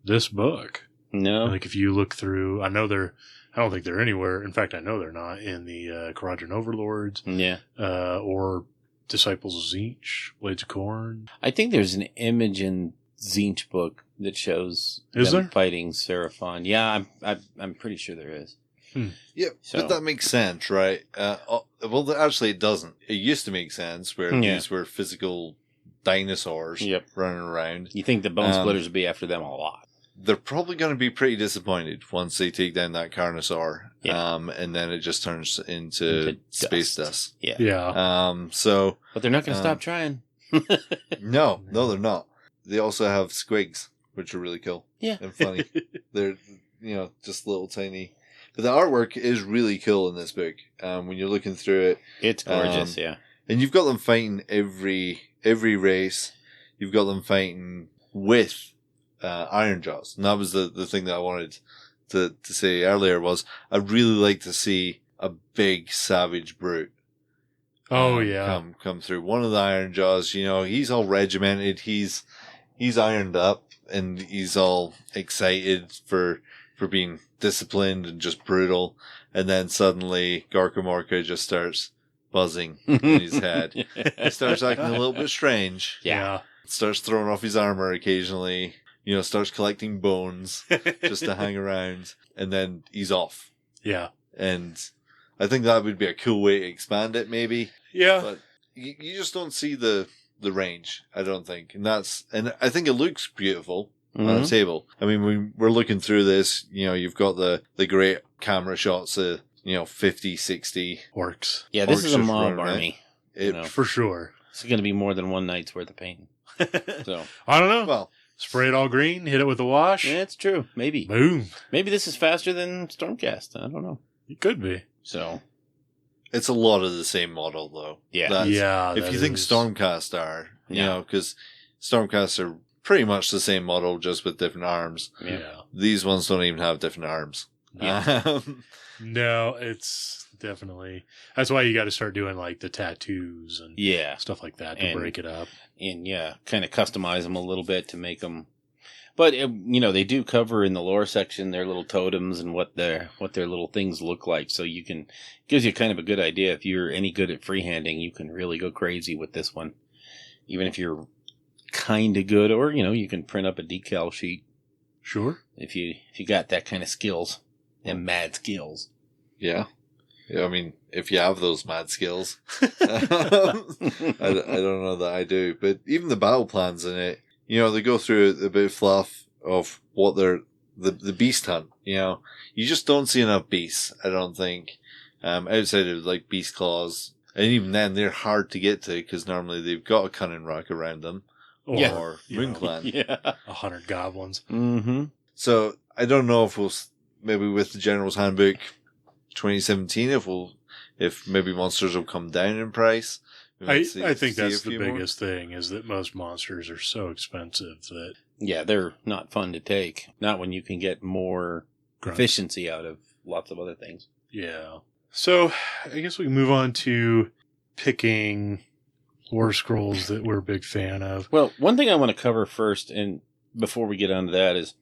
this book. No. Like if you look through, I don't think they're anywhere. In fact, I know they're not in the Kharadron Overlords. Yeah. Or Disciples of Tzeentch, Blades of Corn. I think there's an Imogen Tzeentch book that shows Is them there? fighting Seraphon. Yeah, I'm pretty sure there is. Yeah, So- but that makes sense, right? Well, actually, it doesn't. It used to make sense where Yeah. these were physical dinosaurs Yep. running around. You think the Bone Splitters would be after them a lot? They're probably going to be pretty disappointed once they take down that Carnosaur. Yeah. And then it just turns into space dust. Yeah. Yeah. So, But they're not going to stop trying. no, they're not. They also have squigs, which are really cool. Yeah. And funny. They're, just little tiny. But the artwork is really cool in this book. When you're looking through it. It's gorgeous, yeah. And you've got them fighting every race. You've got them fighting with Iron Jaws. And that was the thing that I wanted to say earlier was I'd really like to see a big savage brute. Oh, yeah. Come through. One of the Iron Jaws, he's all regimented. He's ironed up and he's all excited for being disciplined and just brutal. And then suddenly Gorka Morka just starts buzzing in his head. He starts acting a little bit strange. Yeah. Starts throwing off his armor occasionally. Starts collecting bones just to hang around. And then he's off. Yeah. And I think that would be a cool way to expand it, maybe. Yeah. But you just don't see the range, I don't think. And I think it looks beautiful on a table. I mean, when we're looking through this, you've got the great camera shots of, 50, 60. Works. Yeah, this is a Orcs just mob running army. For sure. It's going to be more than one night's worth of painting. So I don't know. Well, Spray it all green, hit it with a wash. yeah, it's true. Maybe. Boom. Maybe this is faster than Stormcast. I don't know. It could be. So it's a lot of the same model, though. yeah. If you think Stormcast are, because Stormcast are pretty much the same model, just with different arms. Yeah. These ones don't even have different arms. Yeah. No, it's definitely. That's why you got to start doing like the tattoos and Yeah. stuff like that to And- break it up. And kind of customize them a little bit to make them. But they do cover in the lore section their little totems and what their little things look like. So gives you kind of a good idea. If you're any good at freehanding, you can really go crazy with this one. Even if you're kind of good, or you can print up a decal sheet Sure. if you got that kind of skills and mad skills. Yeah. I mean, if you have those mad skills. I don't know that I do. But even the battle plans in it, they go through a bit of fluff of what they're, the beast hunt, You just don't see enough beasts, I don't think. Outside of like beast claws. And even then, they're hard to get to because normally they've got a Kunnin Rukk around them. Or Moon Clan. Yeah. 100 goblins. Mm-hmm. So I don't know if maybe with the General's Handbook 2017, if maybe monsters will come down in price. I think that's the biggest thing is that most monsters are so expensive that Yeah, they're not fun to take. Not when you can get more Grunts. efficiency out of lots of other things. Yeah. So I guess we can move on to picking war scrolls that we're a big fan of. Well, one thing I want to cover first, and before we get on to that, is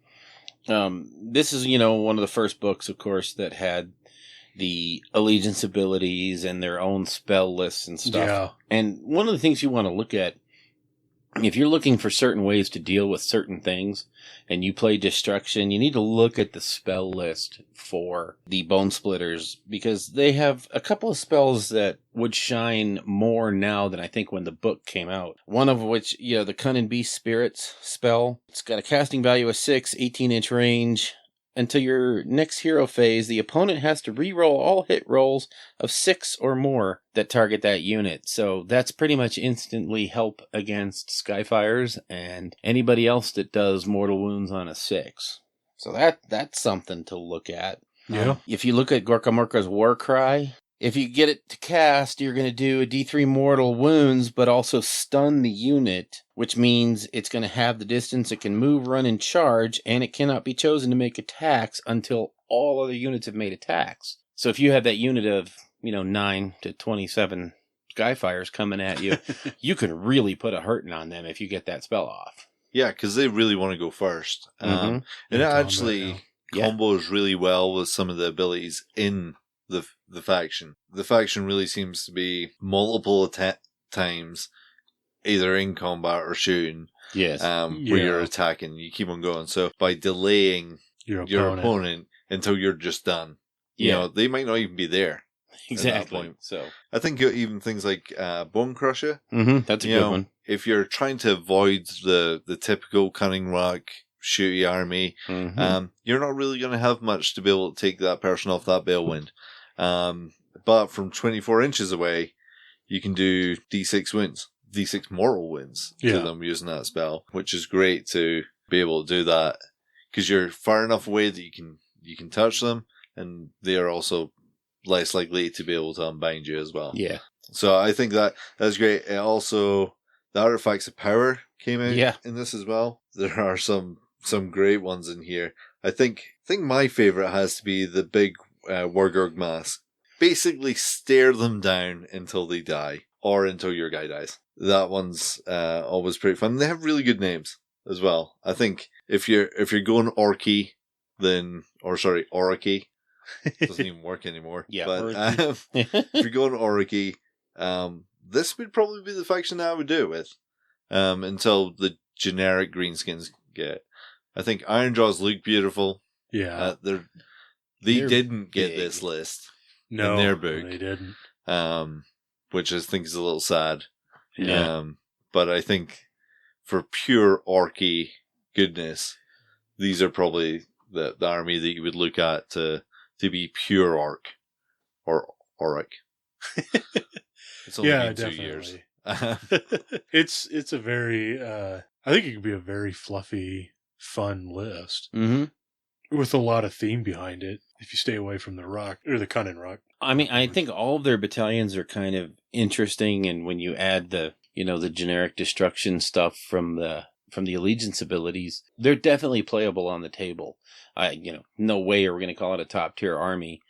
this is, one of the first books, of course, that had the allegiance abilities and their own spell lists and stuff. Yeah. And one of the things you want to look at, if you're looking for certain ways to deal with certain things and you play destruction, you need to look at the spell list for the Bone Splitters because they have a couple of spells that would shine more now than I think when the book came out. One of which, the Kunnin Beast Spirits spell. It's got a casting value of 6, 18-inch range. Until your next hero phase, the opponent has to re-roll all hit rolls of 6 or more that target that unit. So that's pretty much instantly help against Skyfires and anybody else that does mortal wounds on a 6. So that's something to look at. Yeah. If you look at Gorka Morka's War Cry, if you get it to cast, you're going to do a D3 mortal wounds, but also stun the unit, which means it's going to have the distance it can move, run, and charge, and it cannot be chosen to make attacks until all other units have made attacks. So if you have that unit of, 9 to 27 Skyfires coming at you, you can really put a hurting on them if you get that spell off. Yeah, because they really want to go first. And it actually combos really well with some of the abilities in the faction. The faction really seems to be multiple times, either in combat or shooting. Yes. Where you're attacking. You keep on going. So by delaying your opponent until you're just done, you know, they might not even be there. Exactly. At that point. So I think even things like Bone Crusher. That's a good one. If you're trying to avoid the typical Kunnin Rukk shooty army, you're not really going to have much to be able to take that person off that Balewind. But from 24 inches away, you can do D6 wins, D6 mortal wins to them using that spell, which is great to be able to do that because you're far enough away that you can touch them, and they are also less likely to be able to unbind you as well. Yeah. So I think that's great. It also, the Artifacts of Power came out in this as well. There are some great ones in here. I think my favorite has to be the big Wargurg mask. Basically stare them down until they die, or until your guy dies. That one's always pretty fun. They have really good names as well. I think if you're going Orky, Orky, doesn't even work anymore. Yeah, but if you're going Orky, this would probably be the faction I would do it with. Until the generic greenskins get. I think Ironjaw's look beautiful. Yeah, they didn't get this list. No, in their book. They didn't. Which I think is a little sad. Yeah. But I think for pure Orky goodness, these are probably the army that you would look at to be pure Orc. Or Auric. It's only been 2 years. It's a very, I think it could be a very fluffy, fun list. With a lot of theme behind it, if you stay away from the Rock, or the Kunnin Rukk. I mean, I think all of their battalions are kind of interesting, and when you add the generic destruction stuff from the allegiance abilities, they're definitely playable on the table. No way are we going to call it a top tier army,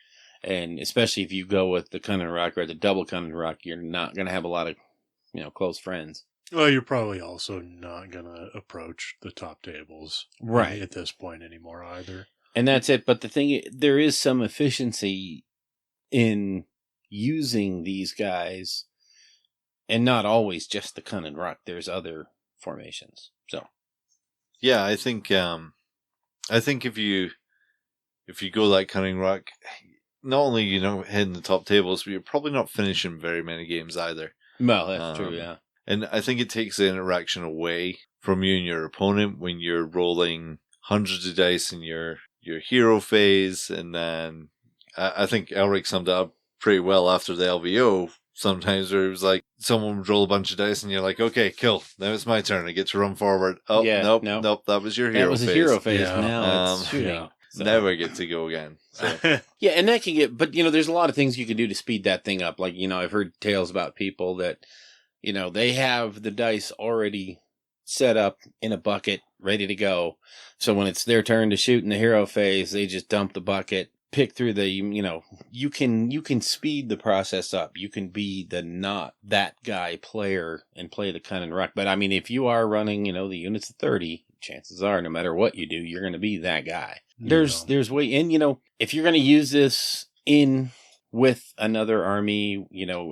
and especially if you go with the Kunnin Rukk or the double Kunnin Rukk, you're not going to have a lot of close friends. Well, you're probably also not going to approach the top tables at this point anymore either. And that's it. But the thing, there is some efficiency in using these guys, and not always just the Kunnin Rukk. There's other formations. So, yeah, I think if you go like Kunnin Rukk, not only hitting the top tables, but you're probably not finishing very many games either. Well, that's true. Yeah. And I think it takes the interaction away from you and your opponent when you're rolling hundreds of dice in your hero phase. And then I think Elric summed it up pretty well after the LVO sometimes, where it was like someone would roll a bunch of dice and you're like, okay, kill. Now it's my turn. I get to run forward. Oh, nope. That was your hero phase. That was a hero phase. Yeah. Now it's shooting. Yeah. So. Now I get to go again. So. Yeah, and that can get, but there's a lot of things you can do to speed that thing up. Like, I've heard tales about people that, they have the dice already set up in a bucket, ready to go. So when it's their turn to shoot in the hero phase, they just dump the bucket, pick through the, you can speed the process up. You can be the not that guy player and play the Kunnin Rukk. But I mean, if you are running, the units of 30, chances are, no matter what you do, you're going to be that guy. There's way in, if you're going to use this in with another army,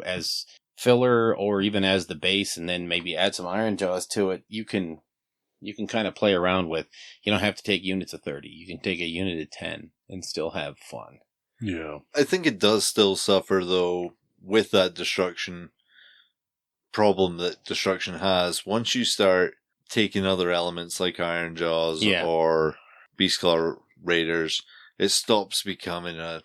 as filler or even as the base, and then maybe add some Ironjaws to it, you can kind of play around with. You don't have to take units of 30. You can take a unit of 10 and still have fun. Yeah. I think it does still suffer, though, with that destruction problem that destruction has. Once you start taking other elements like Ironjaws or Beastclaw Raiders, it stops becoming a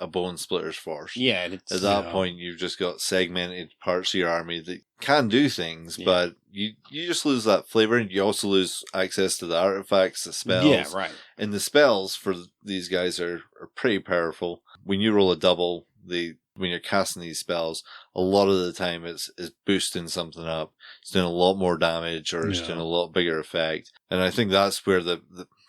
bone splitter's force. Yeah. At that point, you've just got segmented parts of your army that can do things, but you just lose that flavor, and you also lose access to the artifacts, the spells. Yeah, right. And the spells for these guys are pretty powerful. When you roll a double, when you're casting these spells, a lot of the time it's boosting something up. It's doing a lot more damage, or it's doing a lot bigger effect. And I think that's where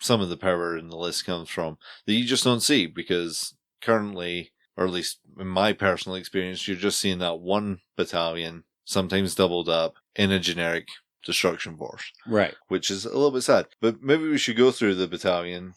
some of the power in the list comes from that you just don't see, because currently, or at least in my personal experience, you're just seeing that one battalion, sometimes doubled up, in a generic destruction force. Right. Which is a little bit sad. But maybe we should go through the battalion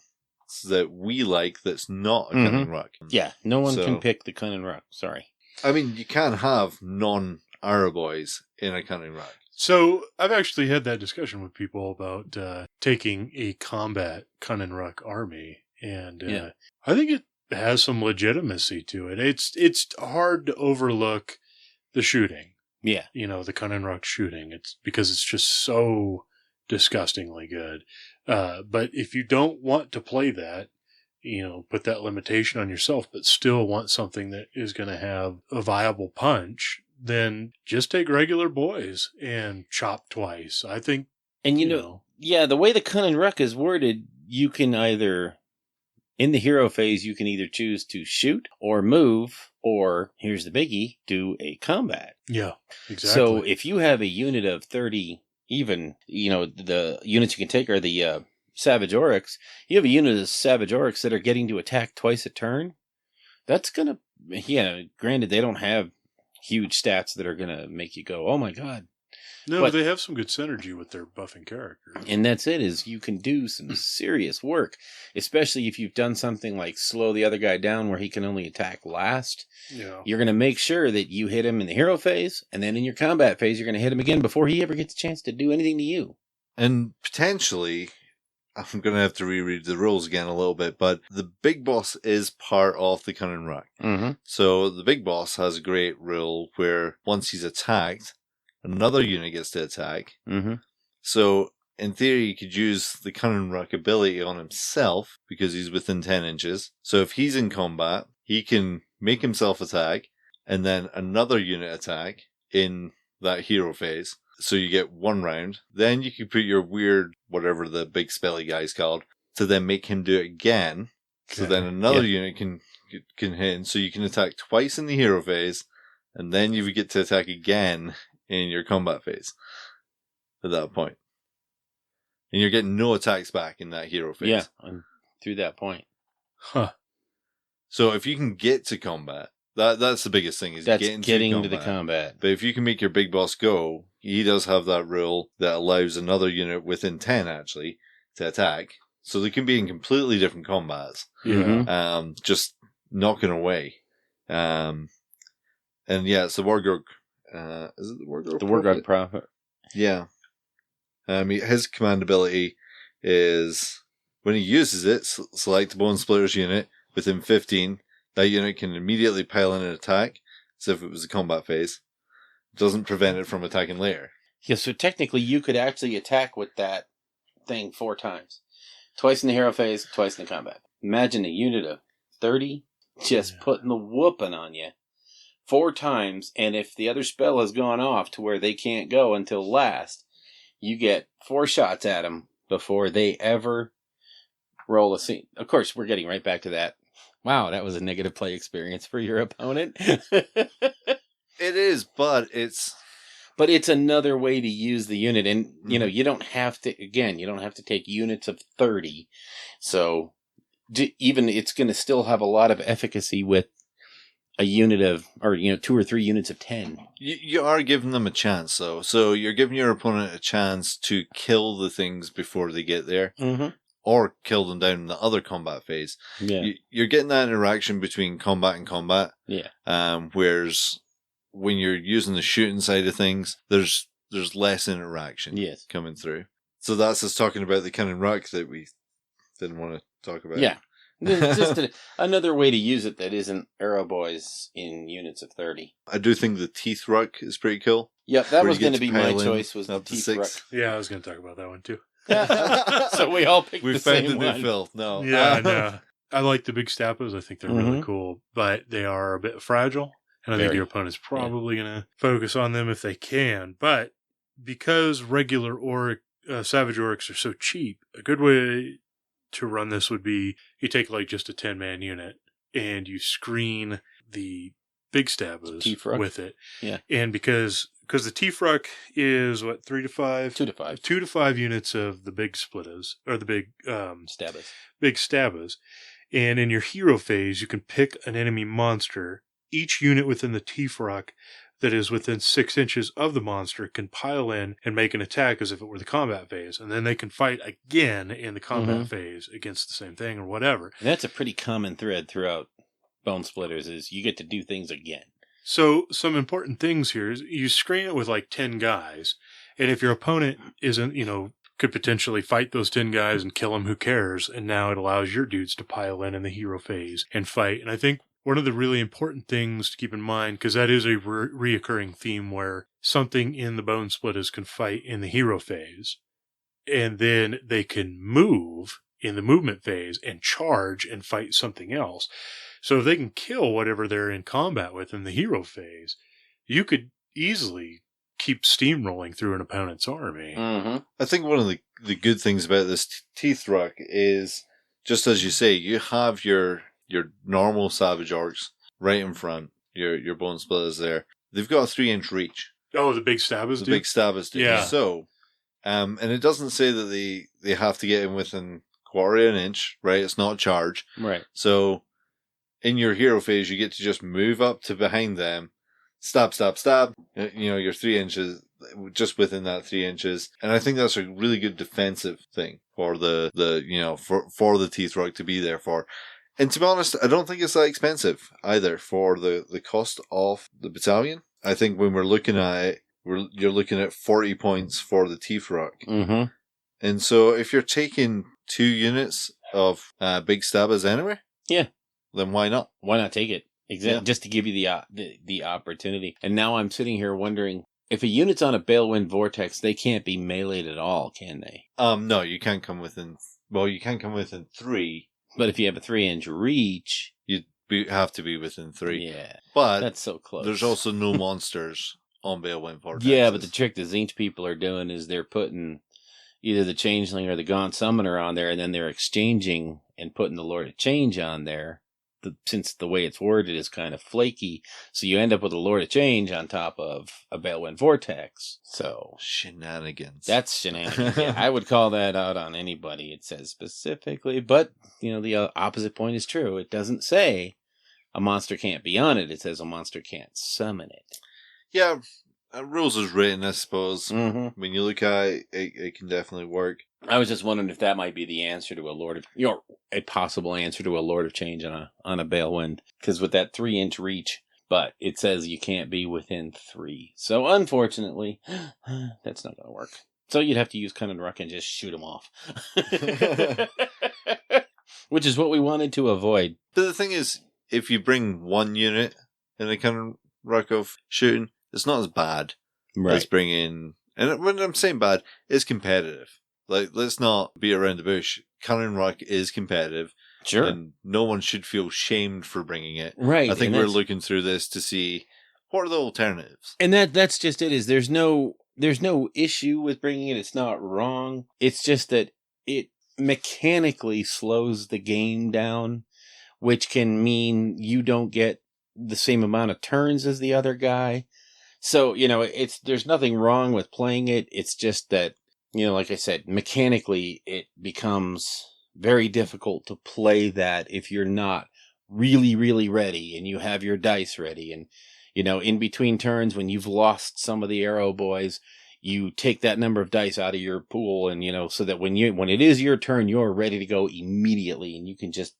that we like that's not a Kunnin Rukk. Yeah, no one can pick the Kunnin Rukk. Sorry. I mean, you can have non-Araboys in a Kunnin Rukk. So I've actually had that discussion with people about taking a combat Kunnin Rukk army, and I think it has some legitimacy to it. It's hard to overlook the shooting. Yeah. The Kunnin Rukk shooting. It's because it's just so disgustingly good. But if you don't want to play that, put that limitation on yourself, but still want something that is going to have a viable punch, then just take regular boys and chop twice. I think. And the way the Kunnin Rukk is worded, you can either, in the hero phase, you can either choose to shoot or move, or, here's the biggie, do a combat. Yeah, exactly. So if you have a unit of 30, even, the units you can take are the Savage Oryx. You have a unit of Savage Oryx that are getting to attack twice a turn. That's going to, granted, they don't have huge stats that are going to make you go, oh my god. No, but they have some good synergy with their buffing characters. And that's it, is you can do some serious work, especially if you've done something like slow the other guy down where he can only attack last. Yeah. You're going to make sure that you hit him in the hero phase, and then in your combat phase, you're going to hit him again before he ever gets a chance to do anything to you. And potentially, I'm going to have to reread the rules again a little bit, but the big boss is part of the Kunnin Rukk. Mm-hmm. So the big boss has a great rule where once he's attacked, another unit gets to attack. Mm-hmm. So in theory, you could use the Kunnin Rukk ability on himself because he's within 10 inches. So if he's in combat, he can make himself attack and then another unit attack in that hero phase. So you get one round. Then you can put your weird, whatever the big spelly guy's called, to then make him do it again. Okay. So then another unit can hit him. So you can attack twice in the hero phase, and then you get to attack again in your combat phase at that point. And you're getting no attacks back in that hero phase. Yeah, through that point. Huh. So if you can get to combat, that's the biggest thing, is getting to the combat. But if you can make your big boss go, he does have that rule that allows another unit within 10 actually to attack. So they can be in completely different combats. Yeah. Just knocking away. And yeah, it's the Wargog. Is it the Wargog? The Wargog Prophet. Yeah. His command ability is when he uses it, select the Bonesplittaz unit within 15. That unit can immediately pile in an attack, as if it was a combat phase. It doesn't prevent it from attacking later. Yeah, so technically you could actually attack with that thing 4 times. Twice in the hero phase, twice in the combat. Imagine a unit of 30 just putting the whooping on you 4 times, and if the other spell has gone off to where they can't go until last, you get 4 shots at them before they ever roll a scene. Of course, we're getting right back to that. Wow, that was a negative play experience for your opponent. It is, but it's another way to use the unit. And, you don't have to take units of 30. So even it's going to still have a lot of efficacy with a unit of, or 2 or 3 units of 10. You are giving them a chance, though. So you're giving your opponent a chance to kill the things before they get there. Mm-hmm. Or kill them down in the other combat phase. Yeah. You're getting that interaction between combat and combat. Yeah. Whereas when you're using the shooting side of things, there's less interaction coming through. So that's us talking about the Kunnin Rukk that we didn't want to talk about. Yeah. It's just another way to use it that isn't Arrow Boys in units of 30. I do think the Teeth Rukk is pretty cool. Yep, that was going to be my choice, was the Teeth Rukk. Yeah, I was going to talk about that one too. So we all picked the same one. We found the new filth. No. Yeah, no. I like the big Stappas. I think they're really cool, but they are a bit fragile. And I think your opponent's probably going to focus on them if they can. But because regular Savage Oryx are so cheap, a good way to run this would be you take like just a 10-man unit and you screen the big Stappas with it. Yeah. And because the Teeth Rukk is 3 to 5? 2 to 5. 2 to 5 units of the big Splittaz, or the big Stabbas. Big Stabbas. And in your hero phase, you can pick an enemy monster. Each unit within the Teeth Rukk that is within 6 inches of the monster can pile in and make an attack as if it were the combat phase. And then they can fight again in the combat phase against the same thing or whatever. And that's a pretty common thread throughout Bonesplittaz, is you get to do things again. So some important things here is you screen it with like 10 guys, And if your opponent isn't, could potentially fight those 10 guys and kill them, who cares? And now it allows your dudes to pile in the hero phase and fight. And I think one of the really important things to keep in mind, because that is a reoccurring theme where something in the Bonesplittaz can fight in the hero phase, and then they can move in the movement phase and charge and fight something else. So if they can kill whatever they're in combat with in the hero phase, you could easily keep steamrolling through an opponent's army. Mm-hmm. I think one of the good things about this Teeth Rukk is, just as you say, you have your normal Savage Orcs right in front, your Bonesplittaz there. They've got a 3-inch reach. Oh, the big stabbers do? The big stabbers do. Yeah. So, and it doesn't say that they have to get in within quarter of an inch, right? It's not a charge. Right. So, in your hero phase, you get to just move up to behind them, stab, stab, stab. You're 3 inches, just within that 3 inches. And I think that's a really good defensive thing for for the Teeth Rukk to be there for. And to be honest, I don't think it's that expensive either for the cost of the battalion. I think when we're looking at it, you're looking at 40 points for the Teeth Rukk. Mm-hmm. And so if you're taking 2 units of big stabbers anyway, yeah, then why not? Why not take it? Exactly, Yeah. just to give you the opportunity. And now I'm sitting here wondering, if a unit's on a Balewind Vortex, they can't be meleeed at all, can they? No, you can't come within. Well, you can come within 3. But if you have a 3-inch reach, You have to be within 3. yeah, But that's so close. there's also no monsters on Balewind Vortex. Yeah, but the trick the Tzeentch people are doing is they're putting either the Changeling or the Gaunt Summoner on there, and then they're exchanging and putting the Lord of Change on there. Since the way it's worded is kind of flaky, so you end up with a Lord of Change on top of a Balewind Vortex. So shenanigans. that's shenanigans. Yeah, I would call that out on anybody. It says specifically, but the opposite point is true. It doesn't say a monster can't be on it. It says a monster can't summon it. Yeah, rules is written, I suppose. Mm-hmm. When you look at it, it can definitely work. I was just wondering if that might be the answer to a possible answer to a Lord of Change on a Balewind, because with that 3-inch reach, but it says you can't be within 3. So unfortunately, that's not going to work. So you'd have to use Kunnin Rukk and just shoot them off, which is what we wanted to avoid. But the thing is, if you bring 1 unit in a Kunnin Rukk of shooting, it's not as bad as bringing. And when I'm saying bad, it's competitive. Like, let's not beat around the bush. Kunnin Rukk is competitive. Sure. And no one should feel shamed for bringing it. Right. I think we're looking through this to see what are the alternatives. And that's just it. Is there's no issue with bringing it. It's not wrong. It's just that it mechanically slows the game down, which can mean you don't get the same amount of turns as the other guy. So, there's nothing wrong with playing it. It's just that, like I said, mechanically, it becomes very difficult to play that if you're not really, really ready and you have your dice ready. And, in between turns, when you've lost some of the arrow boys, you take that number of dice out of your pool and, so that when it is your turn, you're ready to go immediately and you can just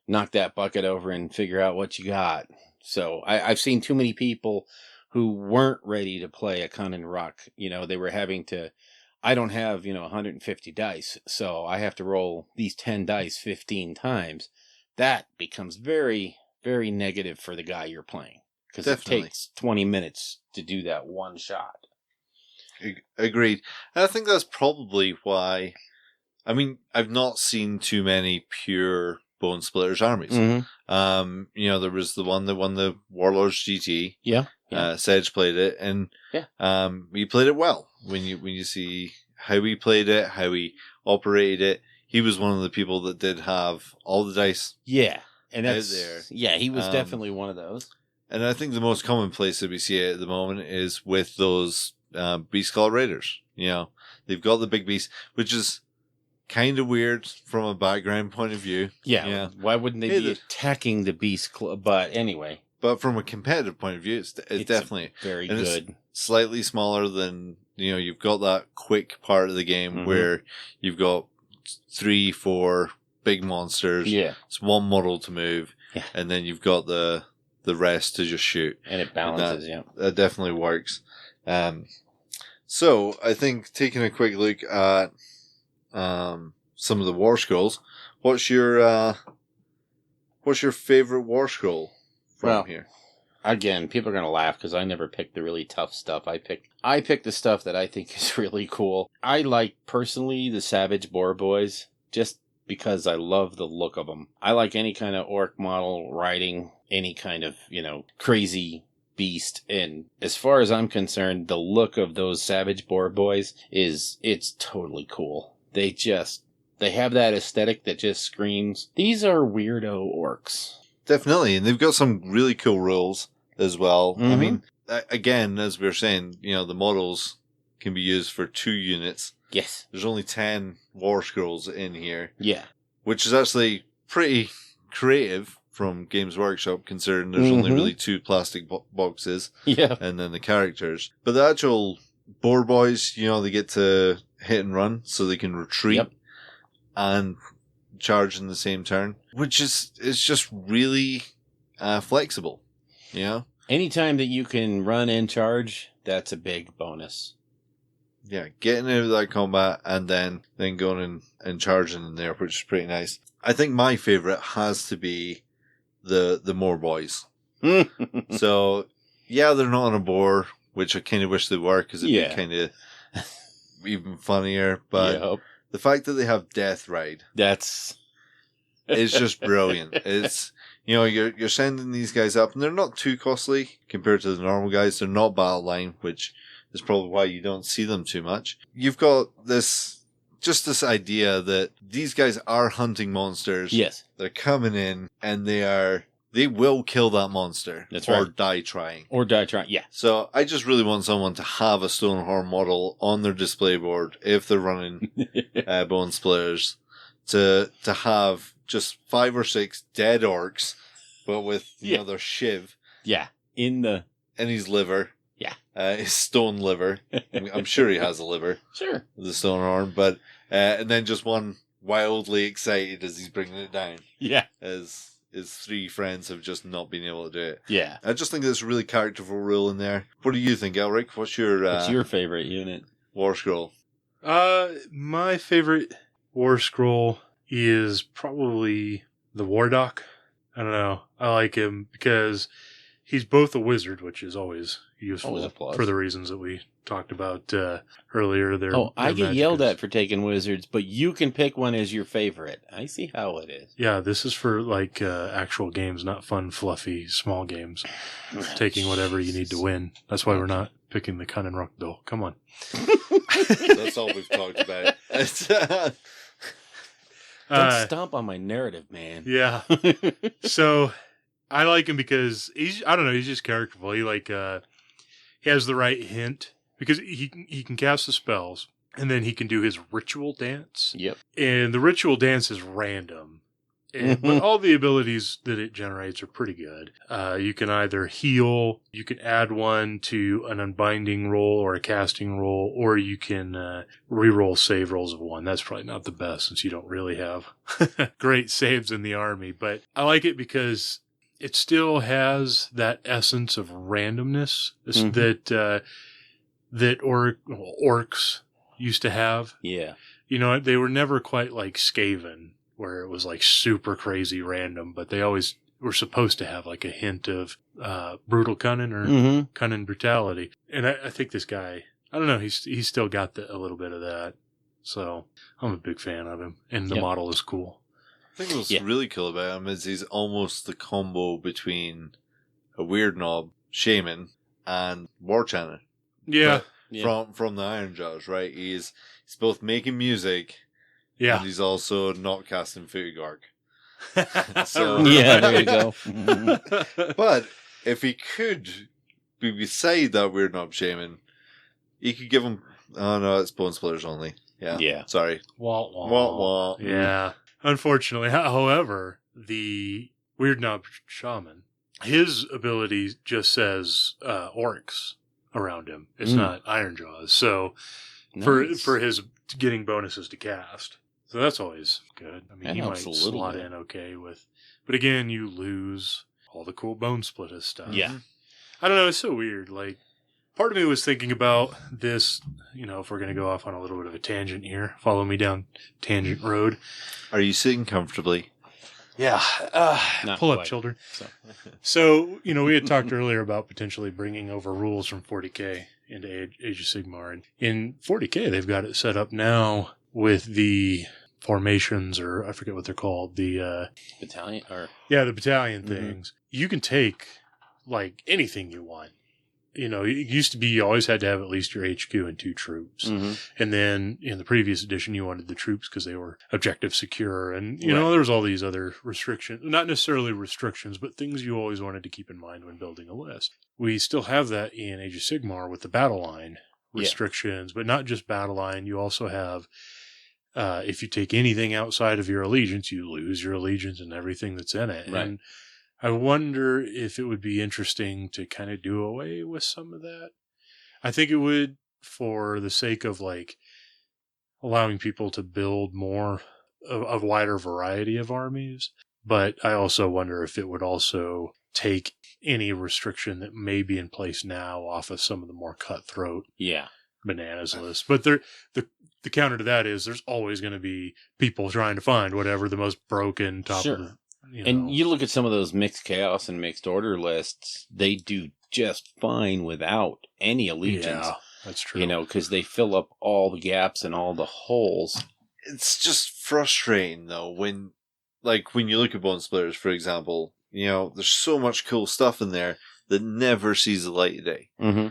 knock that bucket over and figure out what you got. So I've seen too many people who weren't ready to play a Kunnin Rukk. They were having to, I don't have, 150 dice, so I have to roll these 10 dice 15 times. That becomes very, very negative for the guy you're playing. Because it takes 20 minutes to do that one shot. Agreed. And I think that's probably why, I've not seen too many pure Bonesplittaz armies. Mm-hmm. There was the one that won the Warlords GT. Yeah. Sedge played it, and he played it well. When you see how he played it, how he operated it, he was one of the people that did have all the dice. Yeah, and that's there. Yeah, he was definitely one of those. And I think the most common place that we see it at the moment is with those Beast Claw Raiders. They've got the big beast, which is kind of weird from a background point of view. Yeah. Why wouldn't they be attacking the Beast Claw? But anyway. But from a competitive point of view, it's definitely very good. It's slightly smaller than, you've got that quick part of the game where you've got 3-4 big monsters. Yeah. It's one model to move. Yeah. And then you've got the rest to just shoot. And it balances, That definitely works. So, I think taking a quick look at some of the War Scrolls, what's your favorite War Scroll from here? Again, people are going to laugh because I never picked the really tough stuff. I picked the stuff that I think is really cool. I like, personally, the Savage Boar Boys, just because I love the look of them. I like any kind of orc model riding any kind of, crazy beast. And as far as I'm concerned, the look of those Savage Boar Boys it's totally cool. They have that aesthetic that just screams, these are weirdo orcs. Definitely, and they've got some really cool rules as well. Mm-hmm. I mean, again, as we were saying, the models can be used for 2 units. Yes. There's only 10 War Scrolls in here. Yeah. Which is actually pretty creative from Games Workshop, considering there's only really 2 plastic boxes. Yeah. And then the characters. But the actual Boar Boys, they get to hit and run, so they can retreat and charge in the same turn, which is just really flexible. Anytime that you can run and charge, that's a big bonus. Yeah, getting into that combat and then going and charging in there, which is pretty nice. I think my favorite has to be the Moor Boys. So, yeah, they're not on a boar, which I kind of wish they were, because it'd be kind of even funnier. But the fact that they have Death Ride, it's just brilliant. It's, you're sending these guys up, and they're not too costly compared to the normal guys. They're not battle line, which is probably why you don't see them too much. You've got this idea that these guys are hunting monsters. Yes. They're coming in, and they will kill that monster. That's or right. die trying. Yeah. So I just really want someone to have a Stonehorn model on their display board if they're running Bone Splitters, to have just 5 or 6 dead orcs, but with their shiv. Yeah. In his liver. Yeah. His stone liver. I'm sure he has a liver. Sure. The Stonehorn, but and then just one wildly excited as he's bringing it down. Yeah. As his 3 friends have just not been able to do it. Yeah. I just think there's a really characterful rule in there. What do you think, Elric? What's your favorite unit? War Scroll? My favorite War Scroll is probably the War Doc. I don't know. I like him because he's both a wizard, which is always useful for the reasons that we talked about earlier. I get yelled at for taking wizards, but you can pick one as your favorite. I see how it is. Yeah, this is for actual games, not fun, fluffy, small games. Taking whatever you need to win. That's why we're not picking the Kunnin Rukk, though. Come on. That's all we've talked about. Don't stomp on my narrative, man. Yeah. So I like him because he's just characterful. He has the right hint because he can cast the spells and then he can do his ritual dance. Yep. And the ritual dance is random. But all the abilities that it generates are pretty good. You can either heal, you can add one to an unbinding roll or a casting roll, or you can re-roll save rolls of 1. That's probably not the best since you don't really have great saves in the army. But I like it because it still has that essence of randomness that orcs used to have. Yeah. They were never quite like Skaven, where it was like super crazy random, but they always were supposed to have like a hint of brutal cunning or cunning brutality. And I think this guy, I don't know, he's still got a little bit of that. So I'm a big fan of him, and the model is cool. I think what's really cool about him is he's almost the combo between a Weird Knob shaman and War Chanter. Yeah. From the Iron Jaws, right? He's both making music. Yeah. And he's also not casting Footy-Gark. So yeah, there you go. But if he could be beside that Weird Knob shaman, he could give him... Oh, no, it's Bone Splitters only. Yeah. Yeah. Sorry. Wah, wah. Wah, wah. Yeah. Unfortunately, however, the Weird Knob shaman, his ability just says orcs around him. It's not Iron Jaws. So for his getting bonuses to cast. So that's always good. I mean, he might slot in okay with... But again, you lose all the cool Bonesplittaz stuff. Yeah. I don't know, it's so weird. Like, part of me was thinking about this, if we're going to go off on a little bit of a tangent here, follow me down tangent road. Are you sitting comfortably? Yeah. Not Pull up, quite. children. So, we had talked earlier about potentially bringing over rules from 40K into Age of Sigmar. And in 40K, they've got it set up now with the formations, or I forget what they're called. The Battalion or the battalion things. You can take like anything you want. It used to be you always had to have at least your HQ and 2 troops. Mm-hmm. And then in the previous edition, you wanted the troops because they were objective secure. And, Right. there was all these other restrictions, not necessarily restrictions, but things you always wanted to keep in mind when building a list. We still have that in Age of Sigmar with the battle line restrictions, but not just battle line. You also have, if you take anything outside of your allegiance, you lose your allegiance and everything that's in it. Right. And I wonder if it would be interesting to kind of do away with some of that. I think it would, for the sake of like allowing people to build more of a wider variety of armies. But I also wonder if it would also take any restriction that may be in place now off of some of the more cutthroat bananas lists. But the counter to that is there's always going to be people trying to find whatever the most broken top of the... And you look at some of those mixed chaos and mixed order lists, they do just fine without any allegiance. Yeah, that's true. Because they fill up all the gaps and all the holes. It's just frustrating, though, when you look at Bonesplittaz, for example, there's so much cool stuff in there that never sees the light of day. Mm-hmm.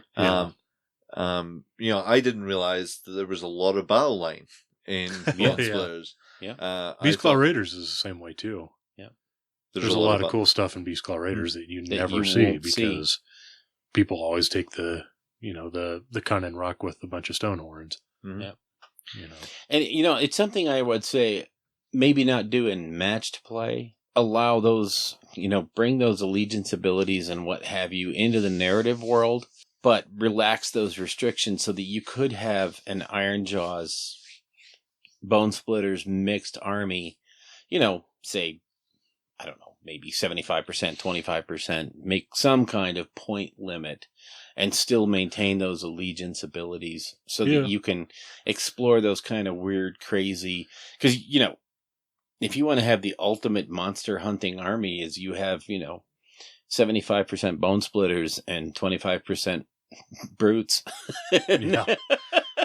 I didn't realize that there was a lot of battle line in Bonesplittaz. Beastclaw Raiders is the same way, too. There's a lot of cool stuff in Beastclaw Raiders that you never see because people always take the Kunnin Rukk with a bunch of stone horns. Mm-hmm. Yeah. And, it's something I would say maybe not do in matched play. Allow those, bring those allegiance abilities and what have you into the narrative world, but relax those restrictions so that you could have an Ironjawz Bonesplittaz mixed army, say, I don't know, maybe 75%, 25%, make some kind of point limit and still maintain those allegiance abilities so that you can explore those kind of weird, crazy, because, if you want to have the ultimate monster hunting army is you have, 75% Bonesplittaz and 25% brutes. Right.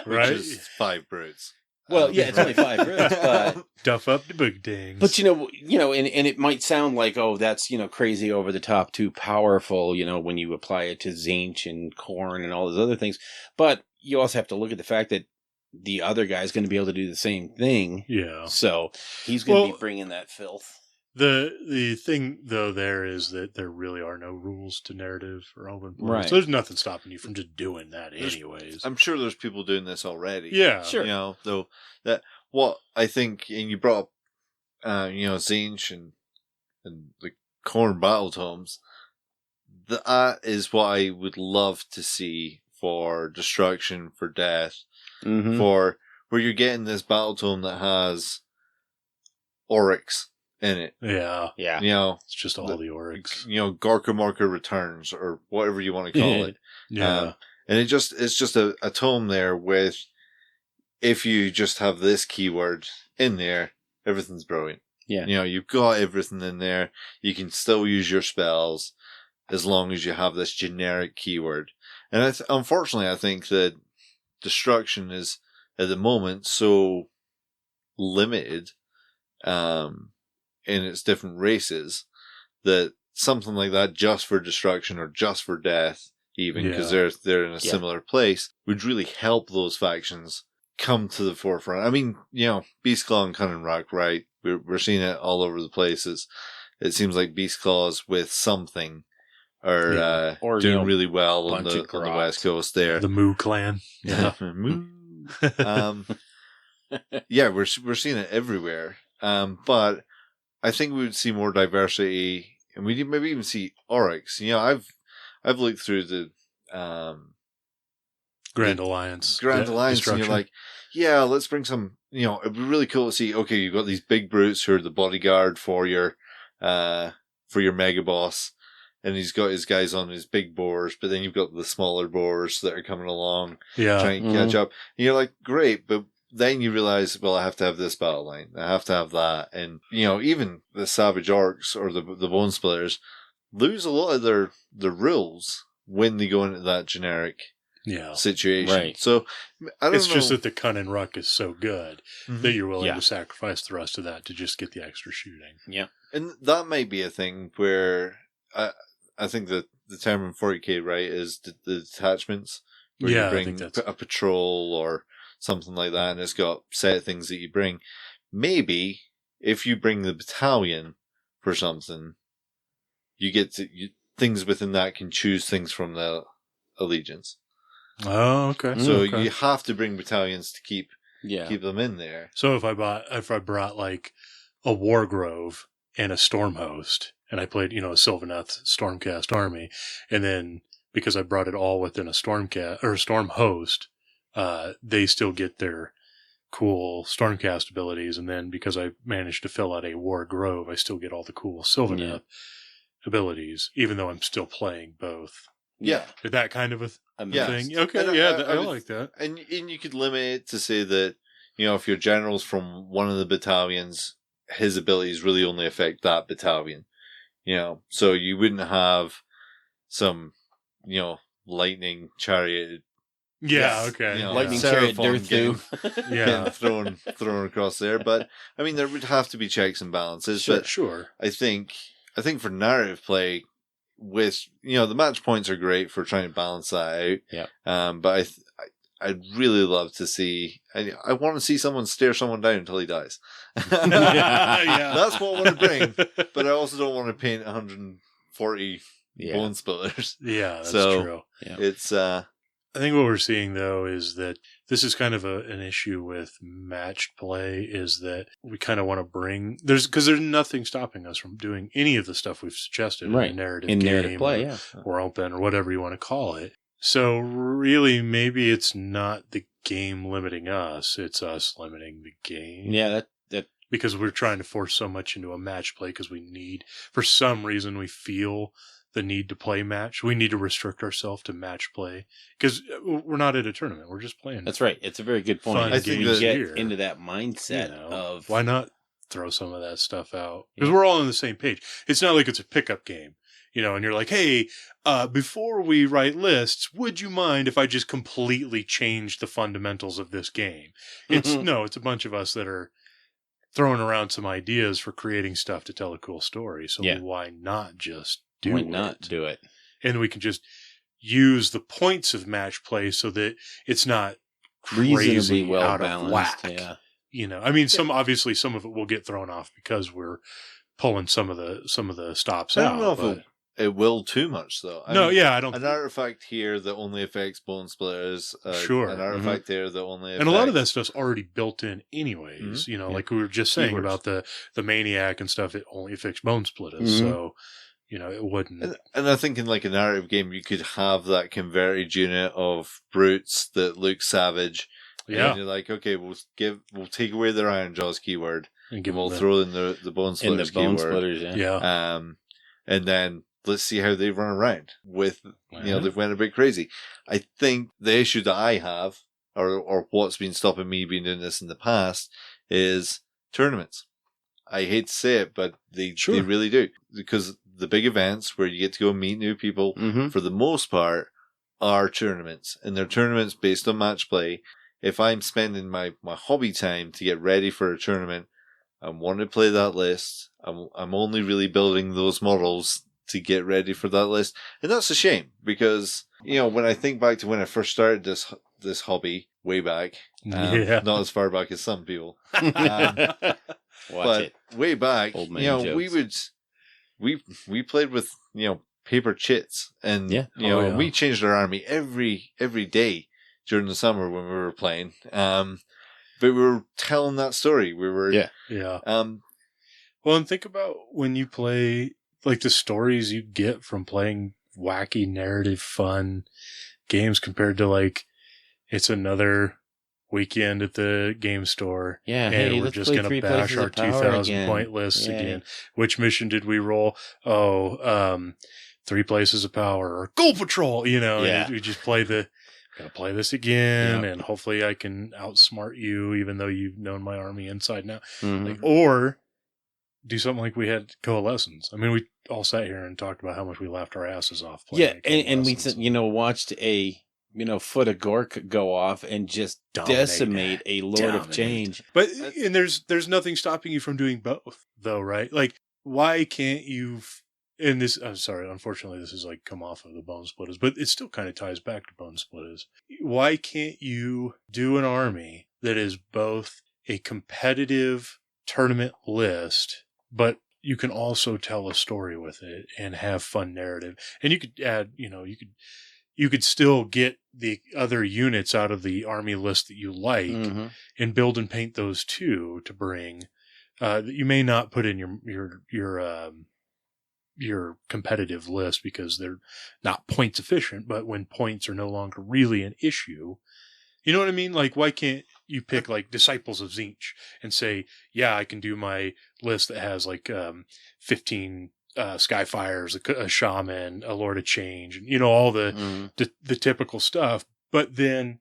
Which is 5 brutes. Well, it's only 5 brutes, but duff up the big dings. But and it might sound like, oh, that's crazy over the top, too powerful, when you apply it to Tzeentch and Khorne and all those other things. But you also have to look at the fact that the other guy's going to be able to do the same thing. Yeah. So he's going to be bringing that filth. The thing, though, there is that there really are no rules to narrative or open play. Right. So there's nothing stopping you from just doing that anyways. I'm sure there's people doing this already. Yeah. Sure. Though that what I think, and you brought up, Tzeentch and the Khorne Battletomes, that is what I would love to see for destruction, for death, for where you're getting this Battletome that has Oryx in it. Yeah. It's just all the Oryx. Gorka Marker Returns, or whatever you want to call it. Yeah. And it's just a tome there with, if you just have this keyword in there, everything's brilliant. Yeah. You've got everything in there. You can still use your spells as long as you have this generic keyword. And unfortunately, I think that destruction is, at the moment, so limited in its different races that something like that, just for destruction or just for death, even because they're in a similar place, would really help those factions come to the forefront. I mean, Beastclaw and Kunnin Rukk, right? We're seeing it all over the places. It seems like Beastclaws with something are or, doing really well on bunch the of West Coast there. The Moo clan. Yeah. Moo. We're seeing it everywhere. But I think we would see more diversity, and we maybe even see Oryx. I've looked through the Grand Alliance, and you're like, let's bring some. It'd be really cool to see. Okay, you've got these big brutes who are the bodyguard for your mega boss. and he's got his guys on his big boars, but then you've got the smaller boars that are coming along, trying to catch up. And you're like, great, but then you realize, well, I have to have this battle line. I have to have that. And, even the Savage Orcs or the Bone Splitters lose a lot of their rules when they go into that generic situation. Right. So, I don't know. It's just that the Kunnin Rukk is so good that you're willing Yeah. to sacrifice the rest of that to just get the extra shooting. Yeah. And that might be a thing where I think that the term in 40k, right, is the detachments. Where Yeah, you I bring think that's... a patrol or something like that, and it's got set things that you bring. Maybe if you bring the battalion for something, you get things within that can choose things from the allegiance. Oh, okay. So okay. you have to bring battalions to keep Yeah. them in there. So if I brought like a Wargrove and a Stormhost, and I played, a Sylvaneth Stormcast army, and then because I brought it all within a Stormhost, they still get their cool Stormcast abilities, and then because I managed to fill out a Wargrove, I still get all the cool Sylvaneth abilities, even though I'm still playing both. Yeah. Is that kind of a Yeah. thing? Okay, And I would- like that. And you could limit it to say that, if your general's from one of the battalions, his abilities really only affect that battalion. So you wouldn't have some, lightning chariot. Yeah, okay. Lightning Seraphon chariot getting- Yeah. getting thrown across there. But I mean, there would have to be checks and balances. But Sure. I think for narrative play, with the match points are great for trying to balance that out. Yeah. But I'd really love to see. I want to see someone stare someone down until he dies. Yeah. That's what I want to bring. But I also don't want to paint 140 Yeah. bone splitters. Yeah, that's So- true. Yeah. It's I think what we're seeing, though, is that this is kind of an issue with matched play, is that we kind of want to bring... Because there's nothing stopping us from doing any of the stuff we've suggested Right. in a narrative In game narrative play, yeah. or open or whatever you want to call it. So really, maybe it's not the game limiting us, it's us limiting the game. Yeah, that Because we're trying to force so much into a match play because we need... For some reason, we feel the need to play match. We need to restrict ourselves to match play because we're not at a tournament. We're just playing. that's right. It's a very good point. Fun I think we that- get here. into that mindset of why not throw some of that stuff out? Because we're all on the same page. It's not like it's a pickup game, and you're like, hey, before we write lists, would you mind if I just completely change the fundamentals of this game? It's a bunch of us that are throwing around some ideas for creating stuff to tell a cool story. So why not just do why it? not do it? And we can just use the points of match play so that it's not Reasonably crazy well out balanced. of whack. Yeah. I mean, obviously some of it will get thrown off because we're pulling some of the stops I out. don't know but- if it will too much though. I mean, I don't. an artifact here that only affects bone splitters. Sure. An artifact there that only affects... And a lot of that stuff's already built in anyways. Mhm. Like we were just saying Keywords. about the Maniac and stuff, it only affects Bonesplittaz. Mhm. So, it wouldn't. And I think in like a narrative game, you could have that converted unit of brutes that look savage. Yeah. And you're like, okay, we'll take away their Iron Jaws keyword, And give and we'll them throw in the bone In splitters the bone keyword. splitters, yeah. Yeah. And then let's see how they run around with, Yeah. they've went a bit crazy. I think the issue that I have, or what's been stopping me being doing this in the past, is tournaments. I hate to say it, but they really do. Because the big events where you get to go and meet new people, Mm-hmm. for the most part, are tournaments. And they're tournaments based on match play. If I'm spending my hobby time to get ready for a tournament, I want to play that list. I'm only really building those models to get ready for that list. And that's a shame because, when I think back to when I first started this hobby way back, Yeah. not as far back as some people, Watch but it. way back, Old man we played with, paper chits and, Yeah. we changed our army every day during the summer when we were playing. But we were telling that story. We were, Yeah. Yeah. well, and think about when you play, like the stories you get from playing wacky narrative fun games compared to like, it's another weekend at the game store. Yeah, And hey, we're let's just play going to 3 bash Places our of Power 2,000 again. point lists Yay. again. Which mission did we roll? Oh, 3 places of power or Gold Patrol, Yeah. and we just gotta play this again, Yeah. and hopefully I can outsmart you, even though you've known my army inside now. Mhm. Or do something like we had Coalescence. I mean, we all sat here and talked about how much we laughed our asses off playing. And we Coalescence. watched a foot of Gork go off and just decimate a Lord of Change. But and there's nothing stopping you from doing both, though, right? Like, why can't you? And this, I'm sorry, unfortunately, this is like come off of the Bonesplittaz, but it still kind of ties back to Bonesplittaz. Why can't you do an army that is both a competitive tournament list, but you can also tell a story with it and have fun narrative? And you could add, you could still get the other units out of the army list that you like and build and paint those too to bring that you may not put in your competitive list because they're not points efficient, but when points are no longer really an issue, you know what I mean? Like, why can't you pick like Disciples of Tzeentch and say, yeah, I can do my list that has like 15 Skyfires, a Shaman, a Lord of Change, and all the typical stuff, but then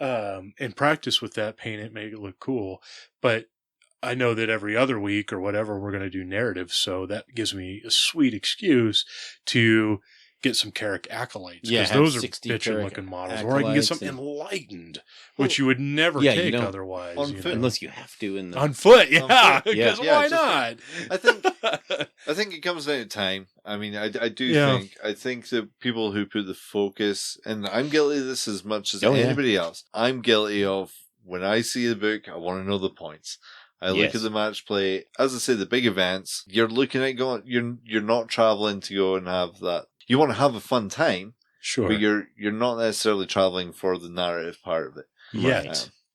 and practice with that, paint it, make it look cool. But I know that every other week or whatever we're going to do narrative, so that gives me a sweet excuse to get some Carrick Acolytes, because those are bitchin' looking models, or I can get some Enlightened, which you would never take otherwise. Unless you have to. On foot, yeah. Because why not? I think it comes down to time. I mean, I think the people who put the focus, and I'm guilty of this as much as anybody else, I'm guilty of, when I see the book, I want to know the points. I look at the match play. As I say, the big events, you're looking at going, you're not traveling to go and have that. You want to have a fun time, sure, but you're not necessarily traveling for the narrative part of it.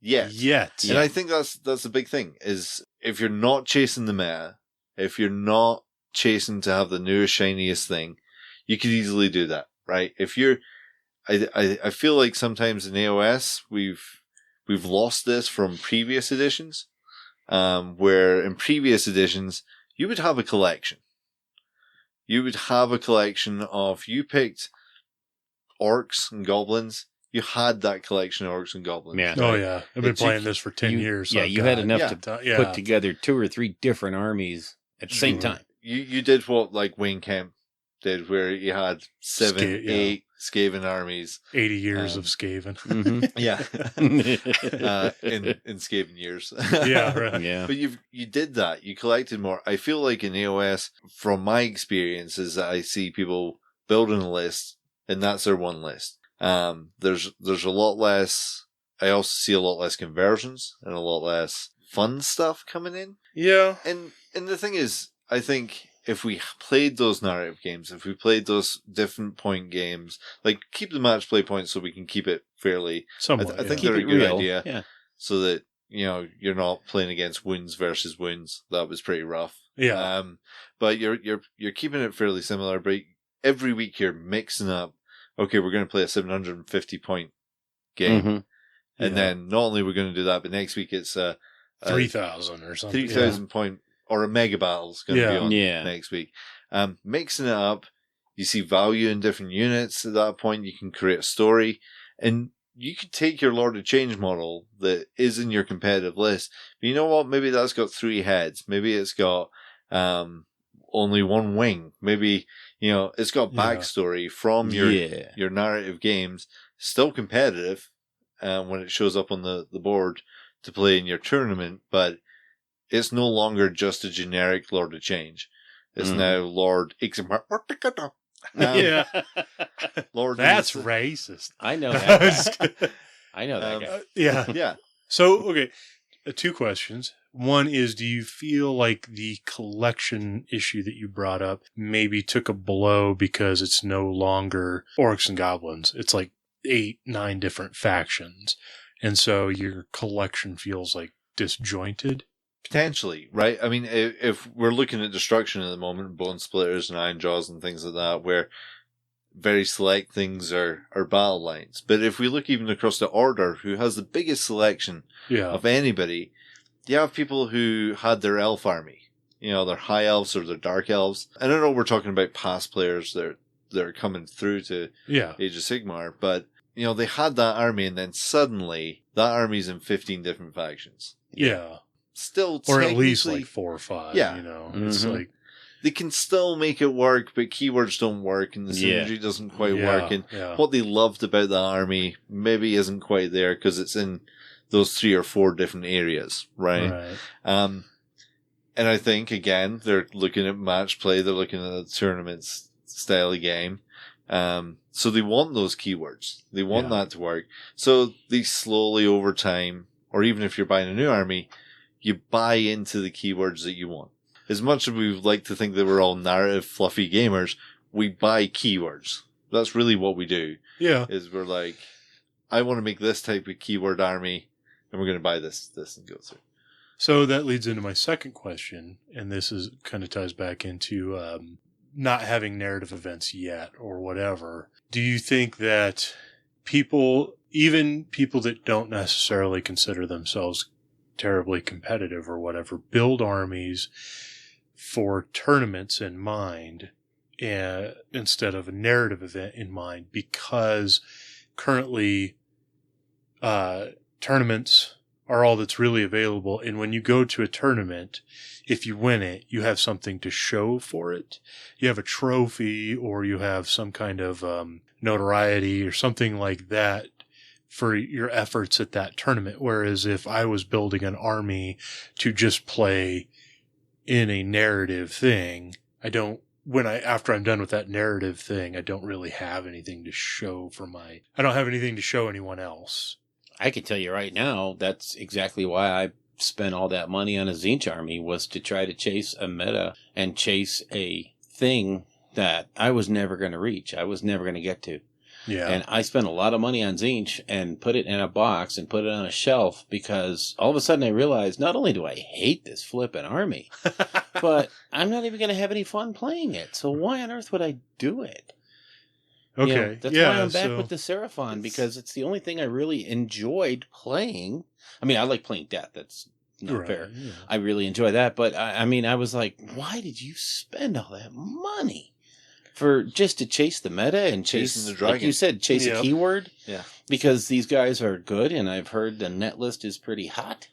Yet. And I think that's a big thing, is if you're not chasing the meta, if you're not chasing to have the newest, shiniest thing, you could easily do that, right? If you're, I feel like sometimes in AOS, we've lost this from previous editions. Where in previous editions, you would have a collection. You would have a collection of, you picked orcs and goblins, you had that collection of orcs and goblins. Yeah. Oh, yeah. I've been playing this for 10 years. So you had enough to put together 2 or 3 different armies at the same time. You did what, like, Wayne Kemp did, where you had 8 Skaven armies. 80 years of Skaven. Yeah. in Skaven years. Yeah, right. Yeah. But you did that. You collected more. I feel like in AOS, from my experiences, I see people building a list, and that's their one list. There's a lot less, I also see a lot less conversions and a lot less fun stuff coming in. Yeah. And the thing is, I think if we played those narrative games, if we played those different point games, like, keep the match play points so we can keep it fairly, somewhat, I think they're a good idea. So that, you're not playing against wounds versus wounds. That was pretty rough. Yeah. But you're keeping it fairly similar, but every week you're mixing up, okay, we're going to play a 750 point game. And then not only we're going to do that, but next week it's 3,000 or something. 3,000 point, or a mega battle is going to be on next week. Mixing it up, you see value in different units at that point. You can create a story, and you could take your Lord of Change model that is in your competitive list. But you know what? Maybe that's got 3 heads. Maybe it's got only 1 wing. Maybe, it's got backstory from your narrative games. Still competitive when it shows up on the board to play in your tournament, but it's no longer just a generic Lord of Change. It's now Lord Sigmar. Lord. That's racist. I know that. I know that guy. Yeah. So, okay, 2 questions. One is, do you feel like the collection issue that you brought up maybe took a blow because it's no longer orcs and goblins? It's like 8, 9 different factions. And so your collection feels like disjointed? Potentially, right? I mean, if we're looking at destruction at the moment, Bonesplittaz and Iron Jaws and things like that, where very select things are battle lines. But if we look even across the Order, who has the biggest selection of anybody, you have people who had their elf army, their high elves or their dark elves. And I know we're talking about past players, they're that are coming through to Yeah. Age of Sigmar, but you know, they had that army, and then suddenly that army's in 15 different factions. Yeah. Still, Or at least technically- like 4 or 5, Yeah. you know. It's like, they can still make it work, but keywords don't work, and the Yeah. synergy doesn't quite Yeah, work. And yeah. what they loved about that army maybe isn't quite there because it's in those 3 or 4 different areas, right? Right. And I think, again, they're looking at match play, they're looking at a tournament style of game. So they want those keywords. They want that to work. So they slowly over time, or even if you're buying a new army, you buy into the keywords that you want. As much as we would like to think that we're all narrative, fluffy gamers, we buy keywords. That's really what we do. Yeah. Is we're like, I want to make this type of keyword army, and we're going to buy this, and go through. So that leads into my second question, and this is kind of ties back into not having narrative events yet or whatever. Do you think that people, even people that don't necessarily consider themselves terribly competitive or whatever, build armies for tournaments in mind instead of a narrative event in mind, because currently tournaments are all that's really available. And when you go to a tournament, if you win it, you have something to show for it. You have a trophy, or you have some kind of notoriety or something like that for your efforts at that tournament. Whereas if I was building an army to just play in a narrative thing, after I'm done with that narrative thing, I don't really have anything to show I don't have anything to show anyone else. I can tell you right now, that's exactly why I spent all that money on a Tzeentch army, was to try to chase a meta and chase a thing that I was never going to reach. I was never going to get to. Yeah. And I spent a lot of money on Tzeentch and put it in a box and put it on a shelf, because all of a sudden I realized not only do I hate this flippin' army, but I'm not even going to have any fun playing it. So why on earth would I do it? Okay. You know, that's why I'm back with the Seraphon, because it's the only thing I really enjoyed playing. I mean, I like playing Death. That's not fair. Yeah. I really enjoy that. But I mean, I was like, why did you spend all that money for just to chase the meta and chase the dragon? Like you said, chase a keyword? Yeah. Because these guys are good, and I've heard the net list is pretty hot.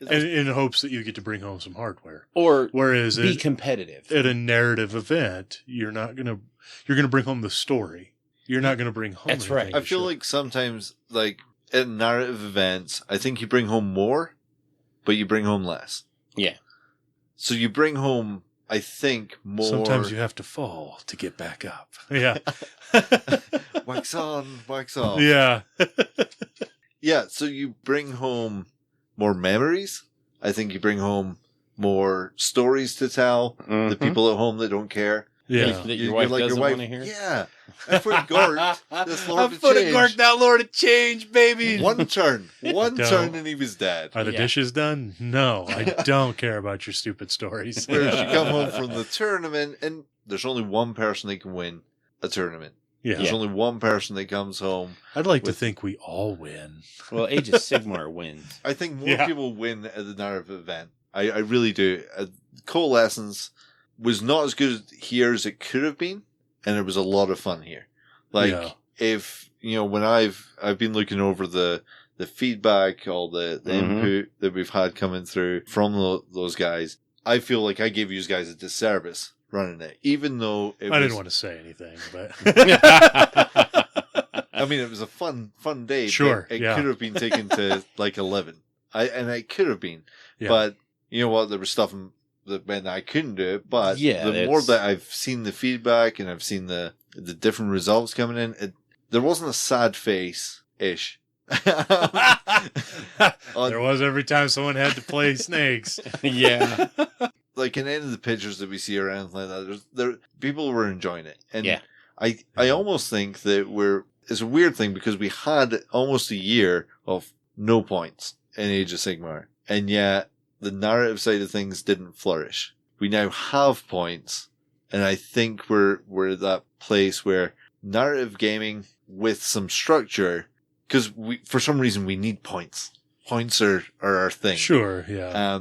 And in hopes that you get to bring home some hardware. Or whereas be competitive. At a narrative event, you're going to bring home the story. You're not going to bring home. That's right. I feel like sometimes, like at narrative events, I think you bring home more, but you bring home less. Yeah. So you bring home, I think, more. Sometimes you have to fall to get back up. Yeah. Wax on, wax off. Yeah. Yeah, so you bring home more memories. I think you bring home more stories to tell the people at home that don't care. Yeah. That your wife doesn't want to hear? Yeah. I forgot this Lord of foot of Change. Gork, now Lord of Change, baby. One turn, and he was dead. Are the dishes done? No, I don't care about your stupid stories. Whereas you come home from the tournament, and there's only one person that can win a tournament. Yeah. There's only one person that comes home. I'd like to think we all win. Well, Age of Sigmar wins. I think more people win at the narrative event. I really do. Coalescence was not as good here as it could have been, and it was a lot of fun here. Like, if, you know, when I've been looking over the feedback, all the input that we've had coming through from those guys, I feel like I gave you guys a disservice running it, even though I didn't want to say anything, but I mean, it was a fun day. Sure, but it could have been taken to like 11. It could have been, but you know what? There was stuff that meant I couldn't do it. But the more that I've seen the feedback and I've seen the different results coming in, there wasn't a sad face ish. There was every time someone had to play snakes. Yeah. Like in any of the pictures that we see or anything like that, people were enjoying it. And I almost think that it's a weird thing because we had almost a year of no points in Age of Sigmar. And yet the narrative side of things didn't flourish. We now have points. And I think we're at that place where narrative gaming with some structure, because for some reason we need points. Points are our thing. Sure, yeah.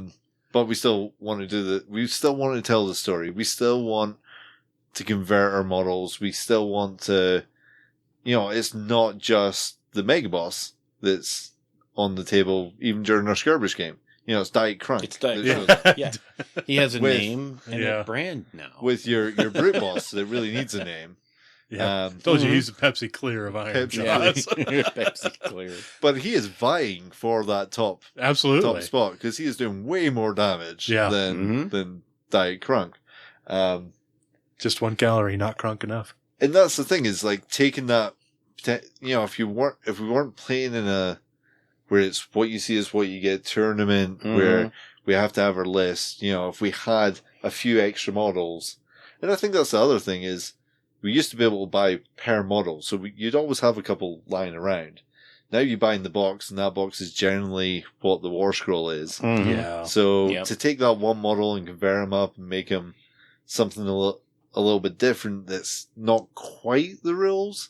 But we still want to we still want to tell the story. We still want to convert our models. We still want to, it's not just the mega boss that's on the table even during our skirmish game. It's Diet Crunk. It's Diet That's- Crunk. Yeah. He has a With- name and a brand now. With your brute boss that really needs a name. Yeah. Told you mhm. he's the Pepsi Clear of Iron Pepsi Shots. Pepsi Clear. But he is vying for that top Absolutely. spot because he is doing way more damage Yeah. than Diet Crunk. Just 1 calorie, not crunk enough. And that's the thing is like taking that, if we weren't playing in a, where it's what you see is what you get tournament where we have to have our list, if we had a few extra models. And I think that's the other thing is we used to be able to buy per model. So you'd always have a couple lying around. Now you buy in the box and that box is generally what the war scroll is. Mhm. Yeah. So Yep. to take that one model and convert him up and make him something a little bit different that's not quite the rules,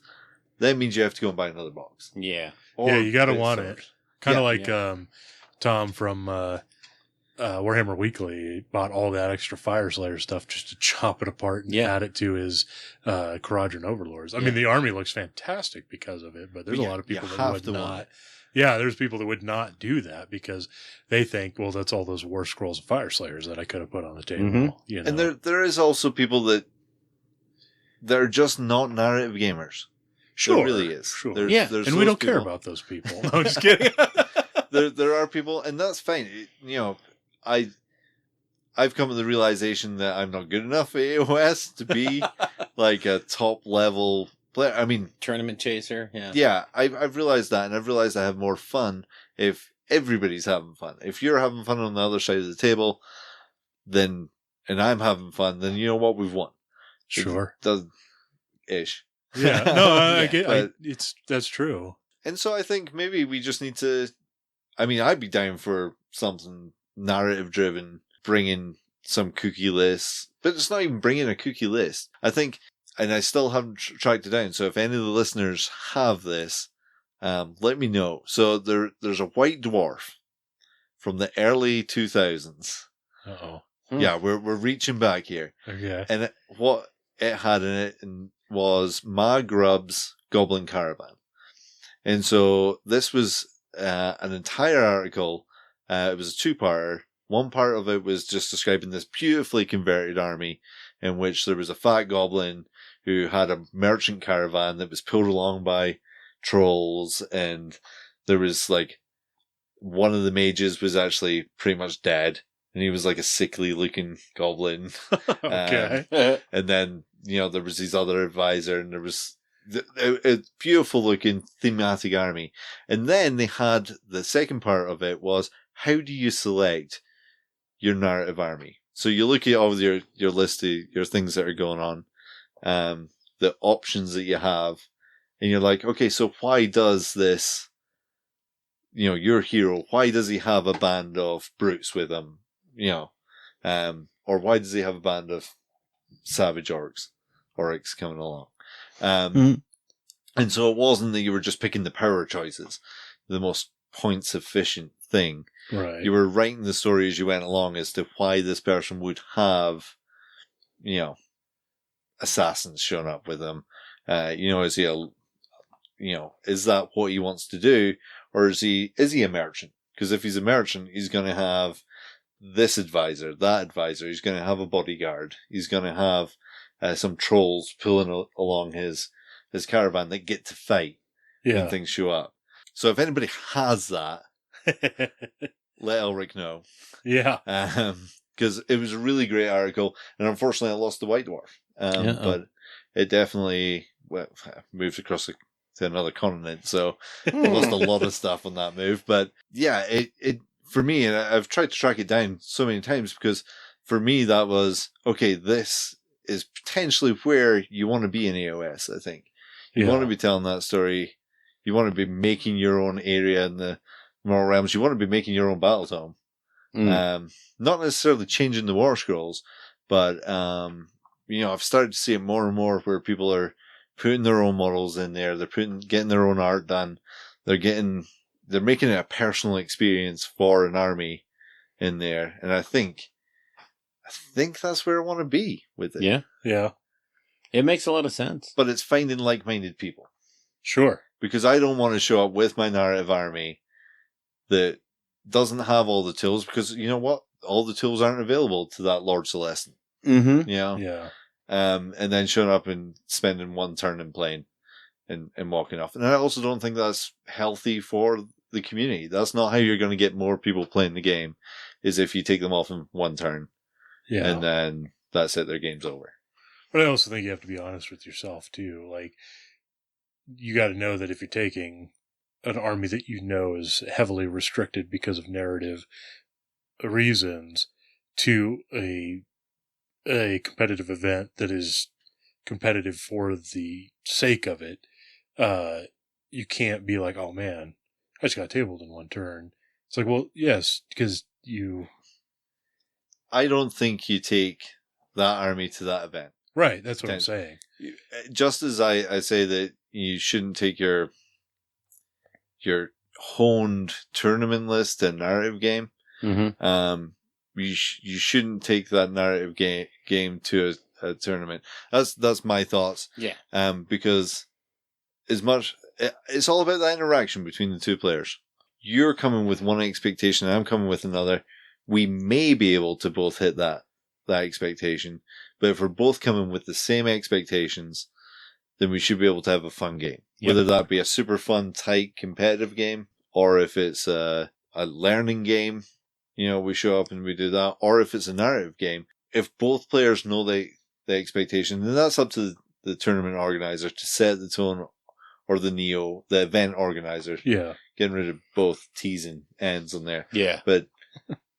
that means you have to go and buy another box. Yeah. Yeah, you gotta it's want sort it. Kind of Yeah. like Tom from Warhammer Weekly bought all that extra Fire Slayer stuff just to chop it apart and Yeah. add it to his Quadrant Overlords. I Yeah. mean, the army looks fantastic because of it, but there's But a lot of you people that have would to want not. it. Yeah, there's people that would not do that because they think, well, that's all those War Scrolls of Fire Slayers that I could have put on the table. Mhm. You know? And there is also people that are just not narrative gamers. sure, There really is. Sure. Yeah, There's And we those don't care people. about those people. No, I'm just kidding. There are people, and that's fine. I've come to the realization that I'm not good enough at AOS to be like a top level player. I mean, Tournament chaser. Yeah. yeah, I've realized that, and I've realized I have more fun if everybody's having fun. If you're having fun on the other side of the table, and I'm having fun, then you know what, we've won. Sure. Ish. Yeah. No, I Yeah, get but- that's true. And so I think maybe we just need to, I mean, I'd be down for something narrative driven, bringing some cookie lists, but it's not even bringing a cookie list. I think, and I still haven't tracked it down. So if any of the listeners have this, let me know. So there's a white dwarf from the early 2000s. Uh-oh. Yeah, we're reaching back here. Okay. And what it had in it was Ma Grubb's Goblin Caravan. And so this was an entire article. It was a 2-parter. One part of it was just describing this beautifully converted army in which there was a fat goblin who had a merchant caravan that was pulled along by trolls, and there was like one of the mages was actually pretty much dead, and he was like a sickly looking goblin. Okay. And then, there was his other advisor, and there was a beautiful looking thematic army. And then they had the second part of it was, how do you select your narrative army? So you look at all your list of your things that are going on, the options that you have, and you're like, okay, so why does this, your hero, why does he have a band of brutes with him? Or why does he have a band of savage orcs coming along? And so it wasn't that you were just picking the power choices, the most points efficient thing. Right. You were writing the story as you went along as to why this person would have, assassins showing up with him. Is he is that what he wants to do? Or is he a merchant? Because if he's a merchant, he's going to have this advisor, that advisor. He's going to have a bodyguard. He's going to have some trolls pulling along his caravan that get to fight when Yeah. things show up. So if anybody has that, let Elric know. Yeah. Because it was a really great article, and unfortunately I lost the White Dwarf. But it definitely moved across to another continent, so I lost a lot of stuff on that move. But yeah, it for me, and I've tried to track it down so many times, because for me that was, okay, this is potentially where you want to be in AOS, I think. You want to be telling that story. You want to be making your own area in the Moral Realms. You want to be making your own Battletome. Not necessarily changing the War Scrolls, but, I've started to see it more and more where people are putting their own models in there. They're getting their own art done. They're making it a personal experience for an army in there. And I think that's where I want to be with it. Yeah. Yeah. It makes a lot of sense. But it's finding like-minded people. Sure. Because I don't want to show up with my narrative army that doesn't have all the tools, because you know what? All the tools aren't available to that Lord Celestin. Mm-hmm. You know? Yeah. And then showing up and spending one turn and playing and walking off. And I also don't think that's healthy for the community. That's not how you're going to get more people playing the game, is if you take them off in one turn. Yeah. And then that's it, their game's over. But I also think you have to be honest with yourself, too. Like, you got to know that if you're taking an army that you know is heavily restricted because of narrative reasons to a competitive event that is competitive for the sake of it, you can't be like, oh man, I just got tabled in one turn. It's like, well, yes, because you... I don't think you take that army to that event. Right, that's what I'm saying. Just as I say that you shouldn't take your honed tournament list and narrative game, Mm-hmm. you shouldn't take that narrative game to a tournament. That's my thoughts. Yeah. Because it's all about that interaction between the two players. You're coming with one expectation, and I'm coming with another. We may be able to both hit that expectation, but if we're both coming with the same expectations, then we should be able to have a fun game. Yep. Whether that be a super fun, tight, competitive game, or if it's a learning game, we show up and we do that, or if it's a narrative game. If both players know the expectation, then that's up to the tournament organizer to set the tone, or the event organizer. Yeah. Getting rid of both T's and N's on there. Yeah. But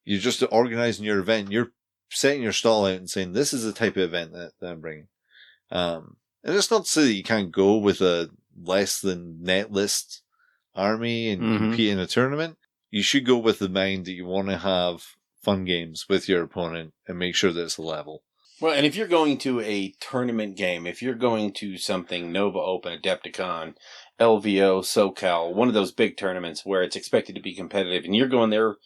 you're just organizing your event. You're setting your stall out and saying, this is the type of event that I'm bringing. And it's not to say that you can't go with a less than net list army and compete in a tournament. You should go with the mind that you want to have fun games with your opponent and make sure that it's a level. Well, and if you're going to a tournament game, if you're going to something Nova Open, Adepticon, LVO, SoCal, one of those big tournaments where it's expected to be competitive, and you're going there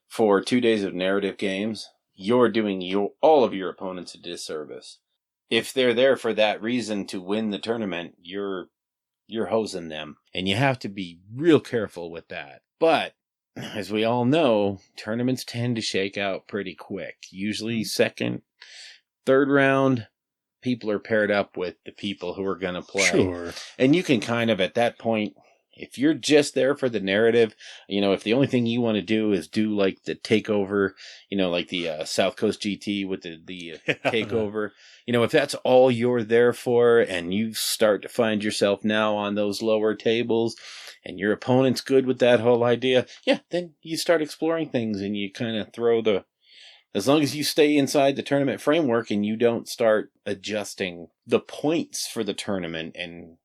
for 2 days of narrative games, you're doing all of your opponents a disservice. If they're there for that reason to win the tournament, you're hosing them. And you have to be real careful with that. But, as we all know, tournaments tend to shake out pretty quick. Usually second, third round, people are paired up with the people who are going to play. Sure. And you can kind of, at that point, if you're just there for the narrative, if the only thing you want to do is do like the takeover, like the South Coast GT with the takeover, if that's all you're there for, and you start to find yourself now on those lower tables and your opponent's good with that whole idea, then you start exploring things and you kind of throw as long as you stay inside the tournament framework and you don't start adjusting the points for the tournament and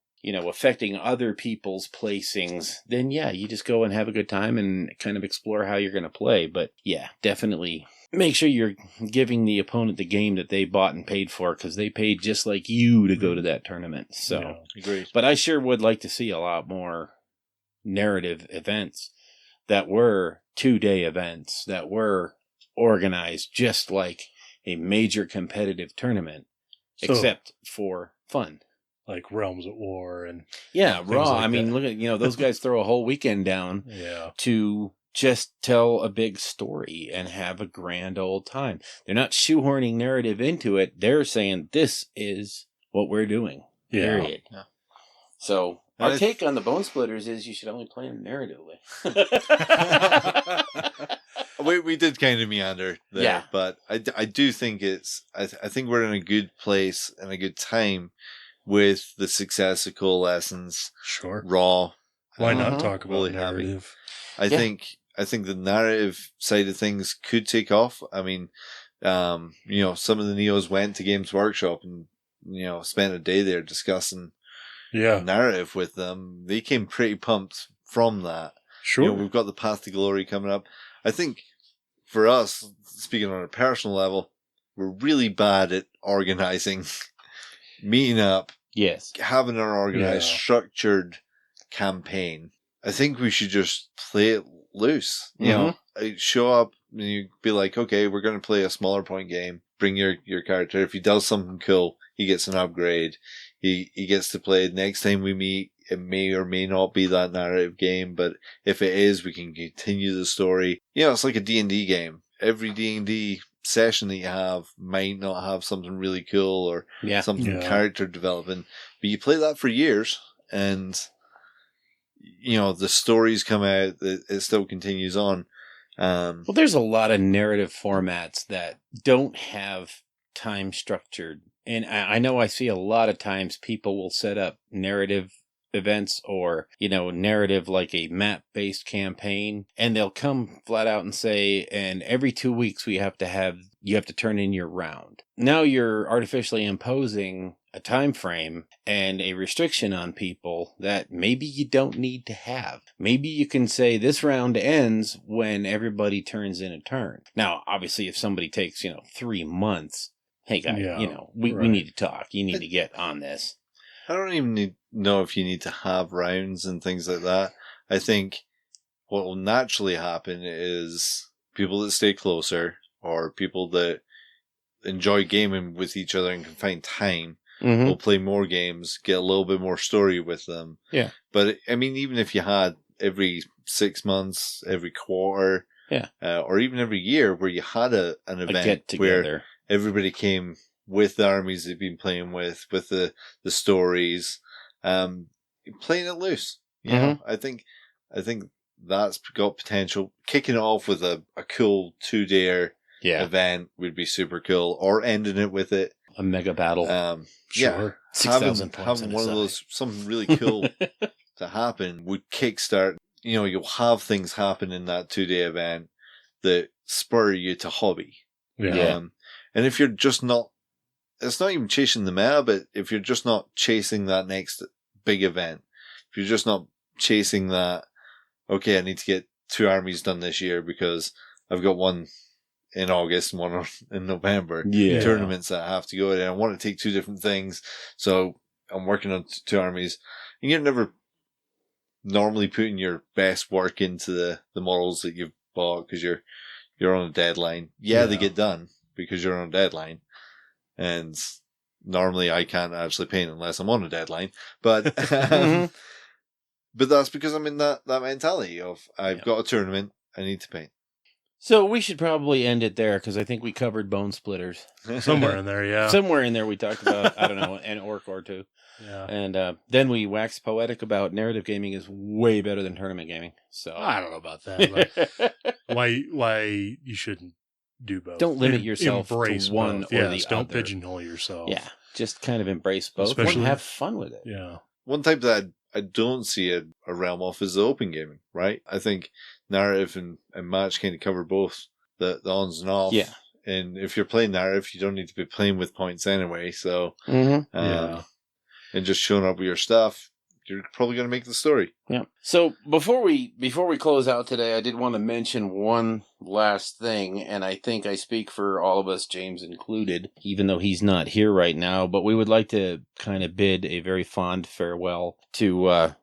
affecting other people's placings, then you just go and have a good time and kind of explore how you're going to play. But definitely make sure you're giving the opponent the game that they bought and paid for, because they paid just like you to go to that tournament. So, agreed. But I sure would like to see a lot more narrative events that were 2-day events that were organized just like a major competitive tournament, except for fun. Like Realms at War and Raw. Like I mean, that. Look at those guys throw a whole weekend down to just tell a big story and have a grand old time. They're not shoehorning narrative into it. They're saying this is what we're doing. Period. Yeah. So our take on the Bone Splitters is you should only play them narratively. We did kind of meander there, but I do think I think we're in a good place and a good time with the success of Coalescence. Sure. Raw. Why not talk about really narrative? I think the narrative side of things could take off. I mean, some of the Neos went to Games Workshop and, spent a day there discussing narrative with them. They came pretty pumped from that. Sure. We've got the Path to Glory coming up. I think for us, speaking on a personal level, we're really bad at organizing, meeting up, having an organized, structured campaign. I think we should just play it loose. Show up and you be like, okay, we're going to play a smaller point game. Bring your character. If he does something cool, he gets an upgrade. He gets to play. Next time we meet, it may or may not be that narrative game, but if it is, we can continue the story. You know, it's like a D&D game. Every D&D session that you have might not have something really cool or something character developing, but you play that for years, and you know, the stories come out, it still continues on. Well, there's a lot of narrative formats that don't have time structured. And I know I see a lot of times people will set up narrative events or, you know, narrative like a map-based campaign, and they'll come flat out and say, and every 2 weeks you have to turn in your round. Now you're artificially imposing a time frame and a restriction on people that maybe you don't need to have. Maybe you can say this round ends when everybody turns in a turn. Now, obviously, if somebody takes, 3 months, hey guys, we need to talk. You need to get on this. I don't even know if you need to have rounds and things like that. I think what will naturally happen is people that stay closer or people that enjoy gaming with each other and can find time will play more games, get a little bit more story with them. Yeah. But, I mean, even if you had every 6 months, every quarter, or even every year where you had an event where everybody came with the armies they've been playing with the stories, playing it loose. You know, I think that's got potential. Kicking it off with a cool 2-day event would be super cool, or ending it with a mega battle. Sure. 6,000 points. Having one of those, something really cool to happen would kickstart. You know, you'll have things happen in that 2-day event that spur you to hobby. Yeah. And if you're just not, it's not even chasing the meta, but if you're just not chasing that next big event, if you're just not chasing that, okay, I need to get 2 armies done this year because I've got one in August and one in November. Tournaments that I have to go in, and I want to take 2 different things, so I'm working on 2 armies. And you're never normally putting your best work into the models that you've bought because you're on a deadline. They get done because you're on a deadline. And normally I can't actually paint unless I'm on a deadline. But but that's because I'm in that mentality of I've got a tournament, I need to paint. So we should probably end it there because I think we covered Bonesplittaz. Somewhere in there, yeah. Somewhere in there we talked about, I don't know, an orc or two. Yeah. And then we waxed poetic about narrative gaming is way better than tournament gaming. So I don't know about that. But why you shouldn't do both. Don't limit yourself to one both. or the other. Don't pigeonhole yourself. Yeah, just kind of embrace both. Especially, and have fun with it. Yeah. One type that I don't see a realm of is the open gaming, right? I think narrative and match kind of cover both the ons and offs. Yeah. And if you're playing narrative, you don't need to be playing with points anyway. So, and just showing up with your stuff, you're probably going to make the story. Yeah. So before we close out today, I did want to mention one last thing, and I think I speak for all of us, James included, even though he's not here right now, but we would like to kind of bid a very fond farewell to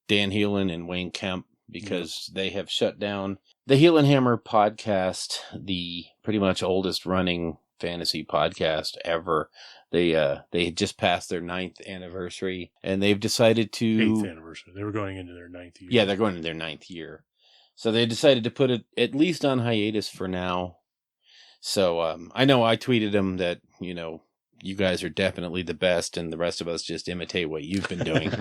Dan Heelan and Wayne Kemp, because they have shut down the Heelanhammer podcast, the pretty much oldest running fantasy podcast ever. They had just passed their 9th anniversary, and they've decided to... 8th anniversary. They were going into their 9th year. Yeah, they're going into their 9th year. So they decided to put it at least on hiatus for now. So I know I tweeted them that, you guys are definitely the best, and the rest of us just imitate what you've been doing.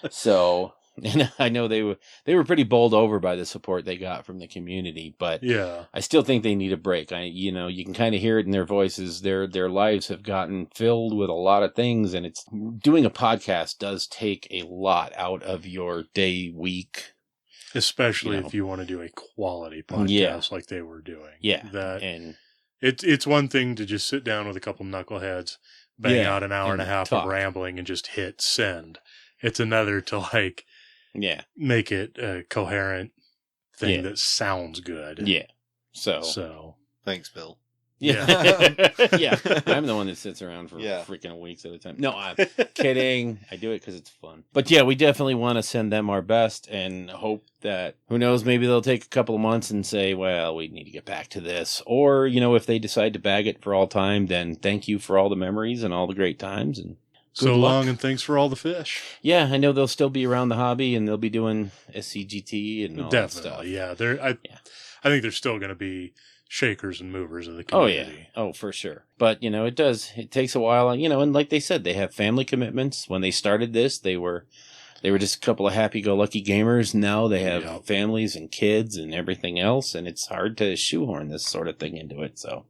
So... And I know they were pretty bowled over by the support they got from the community, but I still think they need a break. You can kind of hear it in their voices. Their lives have gotten filled with a lot of things, and it's doing a podcast does take a lot out of your day, week. Especially if you want to do a quality podcast like they were doing. Yeah. And it's one thing to just sit down with a couple knuckleheads, bang out an hour and a half of rambling and just hit send. It's another to make it a coherent thing that sounds good. Yeah. So thanks, Bill. Yeah. Yeah. I'm the one that sits around for Yeah. freaking weeks at a time. No, I'm kidding. I do it because it's fun. But yeah, we definitely want to send them our best and hope that, who knows, maybe they'll take a couple of months and say, well, we need to get back to this. Or, if they decide to bag it for all time, then thank you for all the memories and all the great times. And So good luck. long, and thanks for all the fish. Yeah, I know they'll still be around the hobby and they'll be doing SCGT and all that stuff. Definitely, yeah. I think there's still going to be shakers and movers in the Oh, yeah. community. Oh, for sure. But, it takes a while, and like they said, they have family commitments. When they started this, they were just a couple of happy-go-lucky gamers. Now they have families and kids and everything else, and it's hard to shoehorn this sort of thing into it, so.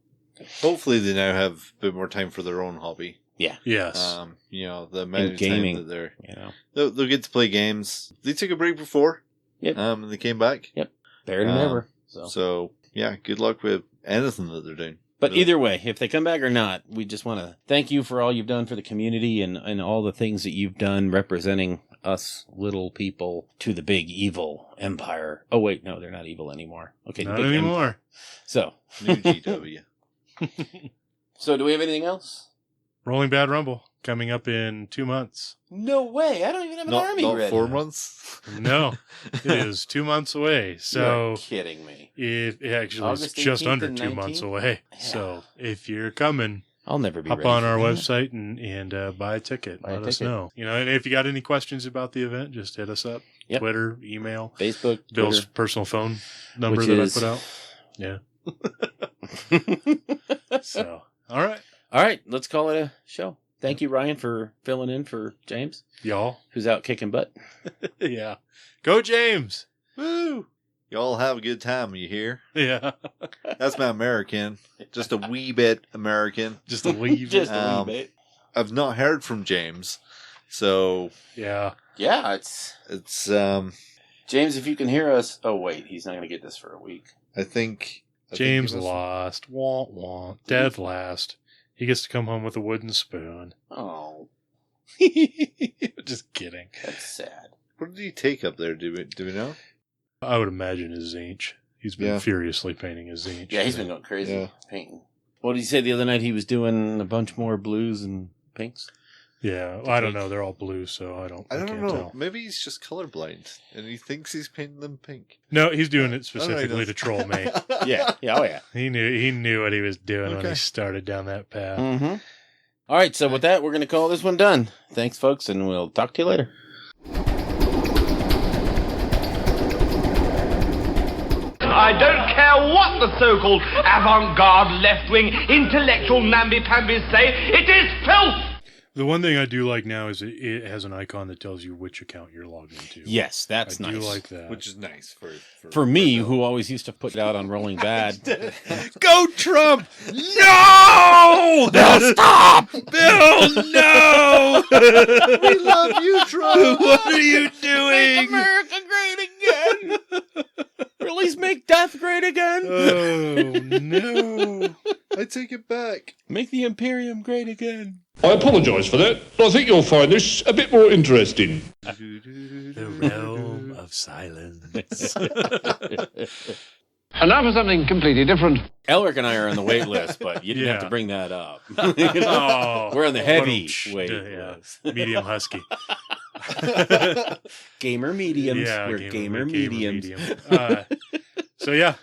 Hopefully they now have a bit more time for their own hobby. Yeah. Yes. The amount In of gaming, time that they're, they'll get to play games. They took a break before. Yep. And they came back. Yep. Better than ever. So, yeah, good luck with anything that they're doing. But either way, if they come back or not, we just want to thank you for all you've done for the community and all the things that you've done representing us little people to the big evil empire. Oh, wait, no, they're not evil anymore. Okay, Not the big anymore. empire. So, New GW. so do we have anything else? Rolling Bad Rumble coming up in 2 months. No way. I don't even have an army not ready. 4 months? No, it is 2 months away. So You're kidding me. it actually is August just 18th under and 2 months 19th? away. Yeah. So if you're coming, I'll never be hop ready on for our that. website and buy a ticket. Buy a Let us ticket. know. And if you got any questions about the event, just hit us up. Yep. Twitter, email, Facebook, Bill's Twitter. personal phone number Which that is- I put out. Yeah. So, all right, All right, let's call it a show. Thank you, Ryan, for filling in for James, y'all. who's out kicking butt. Yeah. Go James. Woo. Y'all have a good time, you hear? Yeah. That's my American. Just a wee bit American. Just a leave. Just it. a wee bit. I've not heard from James. So Yeah. Yeah, it's it's James. If you can hear us, oh wait, he's not going to get this for a week. I think James he must- lost. Wah, wah. Dead last. He gets to come home with a wooden spoon. Oh, Just kidding. that's sad. What did he take up there? Do we know? I would imagine his Zinch. He's been Yeah. furiously painting his Zinch. Yeah, he's been going crazy Yeah. painting. What did he say the other night? He was doing a bunch more blues and pinks. Yeah. Well, I don't know. They're all blue, so I I don't can't know. tell. Maybe he's just colorblind and he thinks he's painting them pink. No, he's doing it I don't know, specifically he to does. troll me. Yeah, yeah, oh yeah. He knew what he was doing when Okay. he started down that path. Mm-hmm. All right, so with that, we're going to call this one done. Thanks, folks, and we'll talk to you later. I don't care what the so-called avant-garde left-wing intellectual namby-pambies say, it is filth! The one thing I do like now is it has an icon that tells you which account you're logged into. Yes, that's I nice. do like that. Which is nice For me, who always used to put it out on Rolling Bad. Go Trump! No! Bill, stop! Bill, no! we love you, Trump. What are you doing? America great again! Or at least make death great again! Oh no! I take it back. Make the Imperium great again! I apologise for that. I think you'll find this a bit more interesting. The realm of silence. And now for something completely different. Elric and I are on the wait list, but you didn't have Yeah. to bring that up. Oh, We're on the heavy Wait, wait yeah. list. Medium husky. Gamer mediums. Yeah, We're gamer mediums. medium. So yeah,